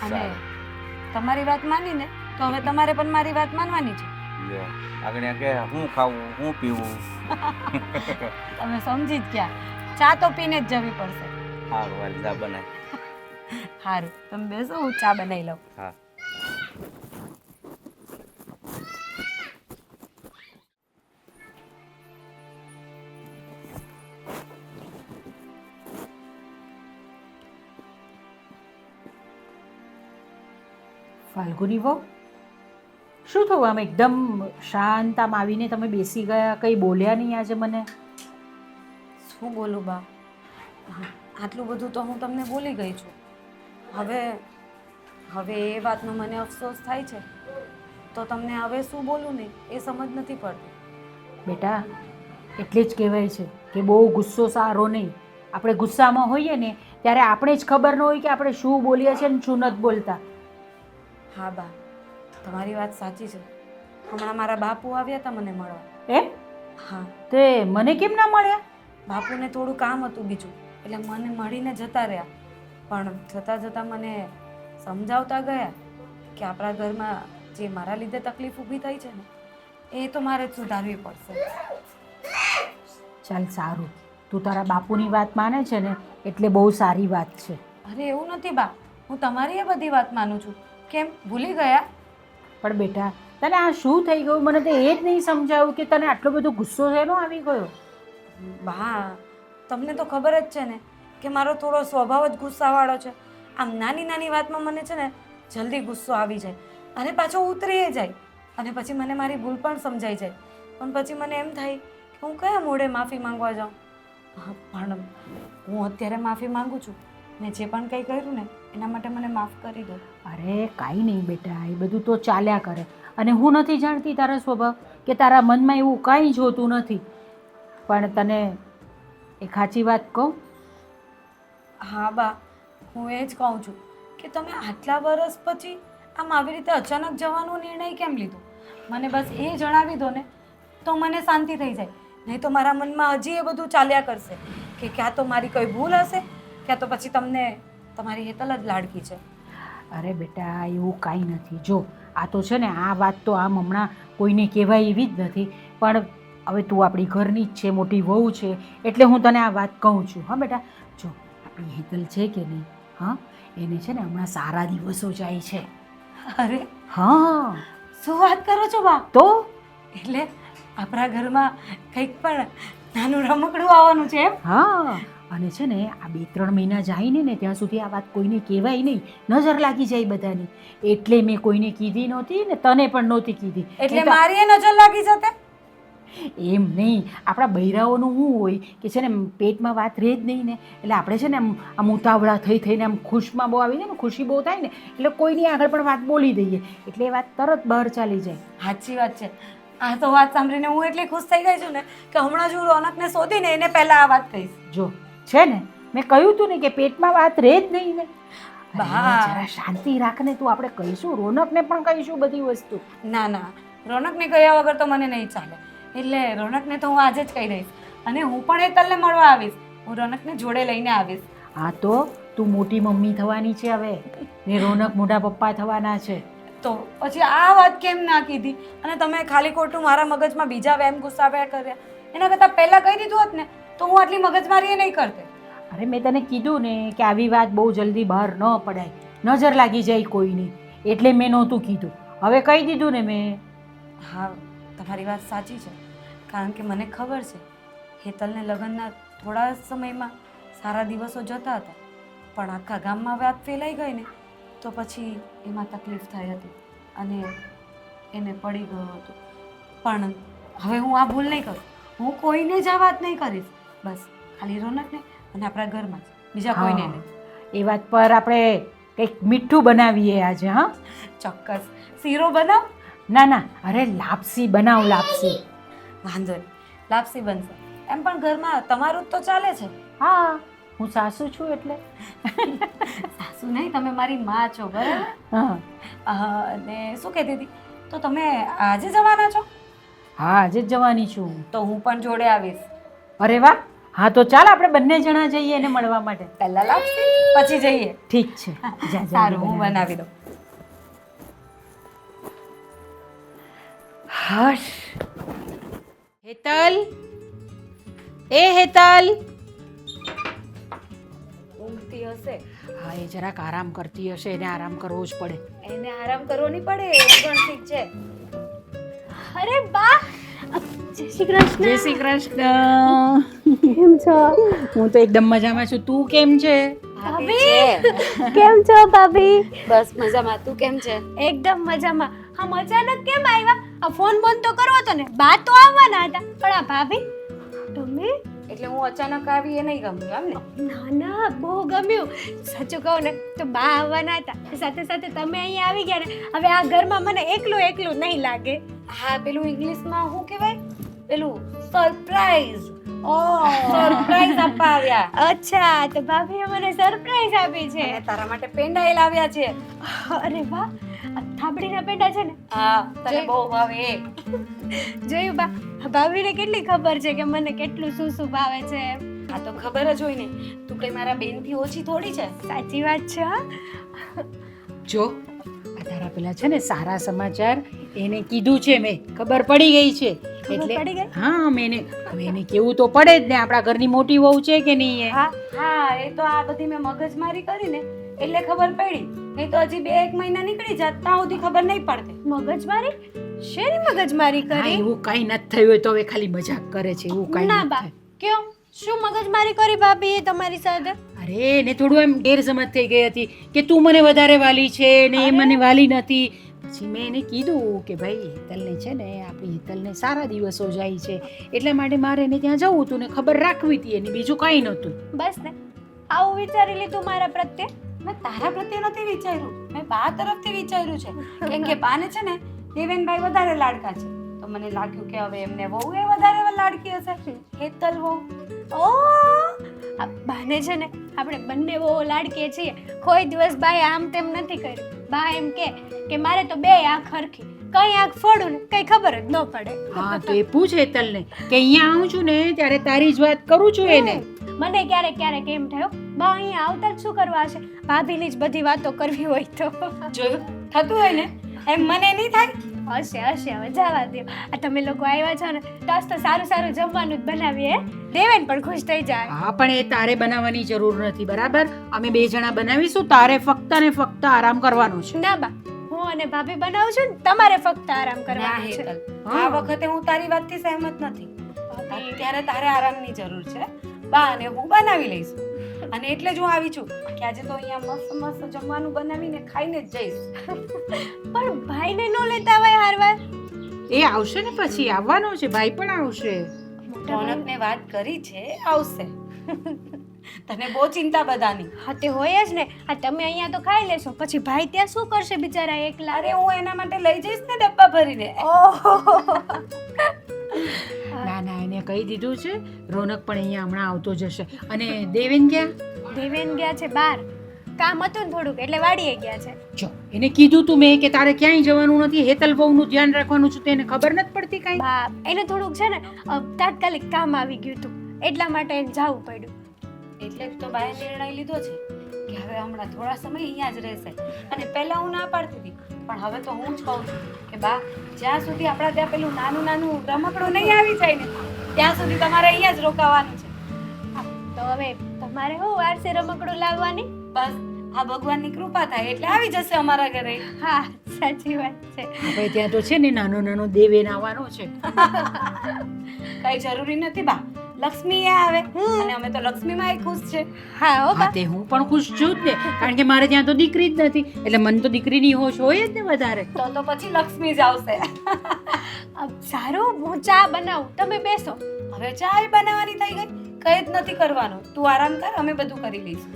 અને તમારી વાત માનીને તો હવે તમારે પણ મારી વાત માનવાની છે. લ્યો, આગળ કે હું ખાવું, હું પીવું. તમે સમજી જ ગયા, ચા તો પીને જ જવી પડશે. સારું હાલ, જા બનાય. સારું, તમે બેસો, હું ચા બનાવી લઉં. હા. ફાલ્ગુની વહુ, શું થયું? આમ એકદમ શાંત આમ આવીને તમે બેસી ગયા, કંઈ બોલ્યા નહીં આજે મને? શું બોલું બા? આટલું બધું તો હું તમને બોલી ગઈ છું. હવે એ વાતનો મને અફસોસ થાય છે તો તમને હવે શું બોલું ને એ સમજ નથી પડતી. બેટા, એટલે જ કહેવાય છે કે બહુ ગુસ્સો સારો નહીં. આપણે ગુસ્સામાં હોઈએ ને ત્યારે આપણે જ ખબર ન હોય કે આપણે શું બોલીએ છીએ ને શું નથી બોલતા. હા બા, તમારી વાત સાચી છે. હમણાં મારા બાપુ આવ્યા હતા મને મળવા. એમ? હા. તે મને કેમ ના મળ્યા? બાપુને થોડું કામ હતું બીજું, એટલે મને મળીને જતા રહ્યા. પણ જતાં જતાં મને સમજાવતા ગયા કે આપણા ઘરમાં જે મારા લીધે તકલીફ ઊભી થઈ છે ને એ તો મારે જ સુધારવી પડશે. ચાલ સારું, તું તારા બાપુની વાત માને છે ને એટલે બહુ સારી વાત છે. અરે એવું નથી બા, હું તમારી એ બધી વાત માનું છું. કેમ ભૂલી ગયા? પણ બેટા, તને આ શું થઈ ગયું? મને તો એ જ નહીં સમજાયું કે તને આટલો બધો ગુસ્સો શેનો આવી ગયો? બા, તમને તો ખબર જ છે ને કે મારો થોડો સ્વભાવ જ ગુસ્સાવાળો છે. આમ નાની નાની વાતમાં મને છે ને જલ્દી ગુસ્સો આવી જાય અને પાછો ઉતરી જાય, અને પછી મને મારી ભૂલ પણ સમજાઈ જાય. પણ પછી મને એમ થાય કે હું કયા મોઢે માફી માંગવા જાઉં. પણ હું અત્યારે માફી માંગુ છું. મેં જે પણ કંઈ કર્યું ને એના માટે મને માફ કરી દો. અરે કાંઈ નહીં બેટા, એ બધું તો ચાલ્યા કરે. અને હું નથી જાણતી તારા સ્વભાવ કે તારા મનમાં એવું કાંઈ જ હોતું નથી. પણ તને એક સાચી વાત કહું? હા બા, હું એ જ કહું છું કે તમે આટલા વર્ષ પછી આમ આવી રીતે અચાનક જવાનો નિર્ણય કેમ લીધો? મને બસ એ જણાવી દો ને તો મને શાંતિ થઈ જાય. નહીં તો મારા મનમાં હજી એ બધું ચાલ્યા કરશે કે ક્યાં તો મારી કોઈ ભૂલ હશે ક્યાં તો પછી તમને તમારી હેતલ જ લાડકી છે? અરે બેટા એવું કાંઈ નથી. જો આ તો છે ને આ વાત તો આમ હમણાં કોઈને કહેવાય એવી જ નથી, પણ હવે તું આપણી ઘરની જ છે, મોટી વહુ છે, એટલે હું તને આ વાત કહું છું. હા બેટા, જો આપણી હેતલ છે કે નહીં, હા, એને છે ને હમણાં સારા દિવસો જાય છે. અરે હા શું વાત કરો છો બા? તો એટલે આપણા ઘરમાં કંઈક પણ નાનું રમકડું આવવાનું છે એમ? હા, અને છે ને આ 2-3 મહિના જાય ને ત્યાં સુધી આ વાત કોઈને કહેવાય નહીં, નજર લાગી જાય બધાની, એટલે મેં કોઈને કીધી નહોતી ને તને પણ નહોતી કીધી. એટલે નહીં તો મારી એ નજર લાગી જતે? એમ નહીં, આપણા બૈરાઓનું શું હોય કે છે ને પેટમાં વાત રહે જ નહીં ને, એટલે આપણે છે ને આમ ઉતાવળા થઈને આમ ખુશમાં બહુ આવી જાય ને, ખુશી બહુ થાય ને, એટલે કોઈની આગળ પણ વાત બોલી દઈએ, એટલે એ વાત તરત બહાર ચાલી જાય. સાચી વાત છે. આ તો વાત સાંભળીને હું એટલી ખુશ થઈ ગઈ છું ને કે હમણાં જ હું રોનકને શોધીને એને પહેલા આ વાત કહીશ. જો છે ને મેં કહ્યું તું ને કે પેટમાં વાત રહે જ નહીં ને. બા. અરે, જરા શાંતિ રાખને, તું આપણે કહીશું, રોનકને પણ કહીશું બધી વસ્તુ. ના ના, રોનકને કહ્યા વગર તો મને નહીં ચાલે. એટલે રોનકને તો હું આજે જ કહી દઈશ, અને હું પણ હેતલને મળવા આવીશ. હું રોનકને જોડે લઈને આવીશ. હા તો તું મોટી મમ્મી થવાની છે હવે, ને રોનક મોટા પપ્પા થવાના છે. તો પછી આ વાત કેમ ના કીધી? અને તમે ખાલી ખોટું મારા મગજમાં બીજા વેમ ગુસ્સાવ્યા કર્યા. એના કરતાં પહેલાં કહી દીધું હોત ને તો હું આટલી મગજમારી એ નહીં કરતે. અરે મેં તને કીધું ને કે આવી વાત બહુ જલ્દી બહાર ન પડાય, નજર લાગી જાય કોઈની, એટલે મેં નહોતું કીધું. હવે કહી દીધું ને મેં. હા, તમારી વાત સાચી છે, કારણ કે મને ખબર છે હેતલને લગ્નના થોડા સમયમાં સારા દિવસો જતા હતા, પણ આખા ગામમાં વાત ફેલાઈ ગઈ ને તો પછી એમાં તકલીફ થઈ હતી અને એને પડી ગયો હતો. પણ હવે હું આ ભૂલ નહીં કરું, હું કોઈને જ આ વાત નહીં કરીશ. બસ ખાલી રોનકને અને આપણા ઘરમાં જ, બીજા કોઈને નહીં. એ વાત પર આપણે કંઈક મીઠું બનાવીએ આજે. હા ચોક્કસ. શીરો બનાવ? ના ના, અરે લાપસી બનાવ, લાપસી. વાંધો નહીં, લાપસી બનશે. એમ પણ ઘરમાં તમારું જ તો ચાલે છે. હા, હું સાસુ છું એટલે. સાસુ નહીં, તમે મારી માં છો, બરાબર? હા અને શું કહેતી હતી, તો તમે આજે જવાના છો? હા, આજે જ જવાની છું. તો હું પણ જોડે આવીશ. અરે વાહ, હા તો ચાલ આપણે બંને જણા જઈએ એને મળવા માટે. પહેલા લાપસી પછી જઈએ. ઠીક છે, જા, જા, સારું, હું બનાવી. બનાવી દઉં. હશ. હેતલ, એ હેતલ. ઊંઘતી હશે. હા, એ જરાક આરામ કરતી હશે, એને આરામ કરવો જ પડે. એને આરામ કરવો નહીં પડે, એ પણ ઠીક છે. અરે બા, જય શ્રી કૃષ્ણ. જય શ્રી કૃષ્ણ. કેમ છો? હું તો એકદમ મજામાં છું, તું કેમ છે? ભાભી કેમ છો ભાભી? બસ મજામાં. તું કેમ છે? એકદમ મજામાં. આમ અચાનક કેમ આવ્યા? આ ફોન બંધ તો કરવો તો ને, બા તો આવવાના હતા, પણ આ ભાભી તમે? એટલે હું અચાનક આવી એ નહીં ગમ્યું એમ ને? ના ના, બહુ ગમ્યું. સાચું કહું ને તો બા આવવાના હતા, સાથે સાથે તમે અહીંયા આવી ગયા ને, હવે આ ઘરમાં મને એકલું એકલું નહીં લાગે. હા, પેલું ઇંગ્લિશમાં શું કહેવાય, પેલું સરપ્રાઈઝ. સરપ્રાઈઝ આપવા આવ્યા. અચ્છા, તો ભાભીએ મને સરપ્રાઈઝ આપી છે. અને તારા માટે પેંડા એ લાવ્યા છે. અરે વાહ, આ થાબડીના પેંડા છે ને? હા, તને બહુ ભાવે એ. જોયું બા, ભાભીને કેટલી ખબર છે કે મને કેટલું શું શું ભાવે છે. આ તો ખબર જ હોય ને, તું કઈ મારા બેનથી ઓછી થોડી છે. સાચી વાત છે. હા, જો આ તારા પેલા છે ને સારા સમાચાર એને કીધું છે મેં, ખબર પડી ગઈ છે. ખબર પડી ગઈ? હા, મેં હવે એને કેવું તો પડે જ ને, આપણા ઘરની મોટી વહુ છે કે નહીં એ. હા હા, એ તો આ બધી મેં મગજમારી કરી ને એટલે ખબર પડી, નહીં તો હજી 2-1 મહિના નીકળી જાત ત્યાં સુધી ખબર નહીં પડતી. મગજમારી? શેની મગજમારી હા, કરી? એવું કાંઈ નથી થયું હોય તો હવે ખાલી મજાક કરે છે, એવું કાંઈ ના નથી બા, થયું. કયો શું મગજમારી કરી ભાભીએ તમારી સાથે? અરે એને થોડું એમ ગેરસમજ થઈ ગઈ હતી કે તું મને વધારે વાલી છે ને એ મને વાલી નથી. પછી મેં એને કીધું કે ભાઈ હેતલને છે ને, આપણી હેતલને સારા દિવસો જાય છે, એટલા માટે મારે એને ત્યાં જવું હતું ને ખબર રાખવી હતી એની, બીજું કાંઈ નહોતું. બસ ને, આવું વિચારી લીધું મારા પ્રત્યે? મેં તારા પ્રત્યે નથી વિચાર્યું, મેં બા તરફથી વિચાર્યું છે. કેમ કે બાને છે ને દેવેનભાઈ વધારે લાડકા છે, તો મને લાગ્યું કે હવે એમને વહુ એ વધારે લાડકી હશે, હેતલ વહુ. ઓ, આ બાને છે ને આપણે બંને બહુ લાડકીએ છીએ, કોઈ દિવસ બાએ આમ તેમ નથી કર્યું. બા એમ કે મારે તો બે આંખ હરખી, કઈ આંખ ફોડું ને કઈ ખબર જ ન પડે. હા, તો એ પૂછ હેતલને કે અહીંયા આવું છું ને ત્યારે તારી જ વાત કરું છું એને. મને ક્યારેક ક્યારેક એમ થયો બા અહીંયા આવતા જ શું કરવા છે, ભાભીની જ બધી વાતો કરવી હોય તો. જોયું થતું હોય ને એમ મને નહીં થાય. હશે હશે, હવે જવા દો. આ તમે લોકો આવ્યા છો ને તો આજ તો સારું સારું જમવાનું જ બનાવીએ. દેવેન પણ ખુશ થઈ જાય. હા પણ એ તારે બનાવવાની જરૂર નથી, બરાબર? અમે 2 જણા બનાવીશું, તારે ફક્ત ને ફક્ત આરામ કરવાનો છે. ના બા, હું અને ભાભી બનાવું છું ને, તમારે ફક્ત આરામ ના કરવાનો છે. હેતલ, આ વખતે હું તારી વાતથી સહેમત નથી. અત્યારે તારે આરામની જરૂર છે. બા અને હું બનાવી લઈશું. અને એટલે જ હું આવી છું કે આજે તો અહીંયા મસ્ત મસ્ત જમવાનું બનાવીને ખાઈને જ જઈશ. પણ ભાઈને ન લેતા હોય હારવાર. એ આવશે ને પછી, આવવાનો છે, ભાઈ પણ આવશે. રોનકને વાત કરી છે, આવશે. તને બહુ ચિંતા બધાની. હા તે હોય જ ને. આ તમે અહીંયા તો ખાઈ લેશો, પછી ભાઈ ત્યાં શું કરશે બિચારા એકલા? અરે હું એના માટે લઈ જઈશ ને ડબ્બા ભરીને. ઓહો. ના ના, એને કહી દીધું છે, રોનક પણ અહીંયા હમણાં આવતો જશે. અને દેવેન ક્યાં? દેવેન ગયા છે બહાર, કામ હતું ને થોડુંક એટલે વાડીએ ગયા છે. જો એને કીધું તું મેં કે તારે ક્યાંય જવાનું નથી, હેતલ બહુનું ધ્યાન રાખવાનું છે, તેને ખબર નથી પડતી કાંઈ. બા એને થોડુંક છે ને તાત્કાલિક કામ આવી ગયું હતું, એટલા માટે એને જવું પડ્યું. એટલે જ તો બાએ નિર્ણય લીધો છે કે હવે હમણાં થોડા સમય અહીંયા જ રહેશે. અને પહેલા હું ના પાડતી હતી, પણ હવે તો હું જ કહું છું કે બા જ્યાં સુધી આપણા ત્યાં પેલું નાનું નાનું રમકડું નહીં આવી જાય ને ત્યાં સુધી તમારે અહીંયા જ રોકાવાનું છે. તો હવે તમારે શું વારસે રમકડું લાવવાની? બસ આ ભગવાનની કૃપા થાય એટલે આવી જશે અમારા ઘરે. હા સાચી વાત છે. આપણે ત્યાં તો છે ને નાનો નાનો દેવેન આવવાનો છે. કઈ જરૂરી નથી બા, લક્ષ્મી આવે અને અમે તો લક્ષ્મીમાં ખુશ છે. હા હો હા બા. તે હું પણ ખુશ છું જ ને, કારણ કે મારે ત્યાં તો દીકરી જ નથી, એટલે મને તો દીકરીની હોશ હોય જ ને વધારે. તો પછી લક્ષ્મી જ આવશે. સારું, હું ચા બનાવું, તમે બેસો. હવે ચા બનાવવાની થઈ ગઈ, કઈ જ નથી કરવાનું. તું આરામ કર, અમે બધું કરી લઈશું.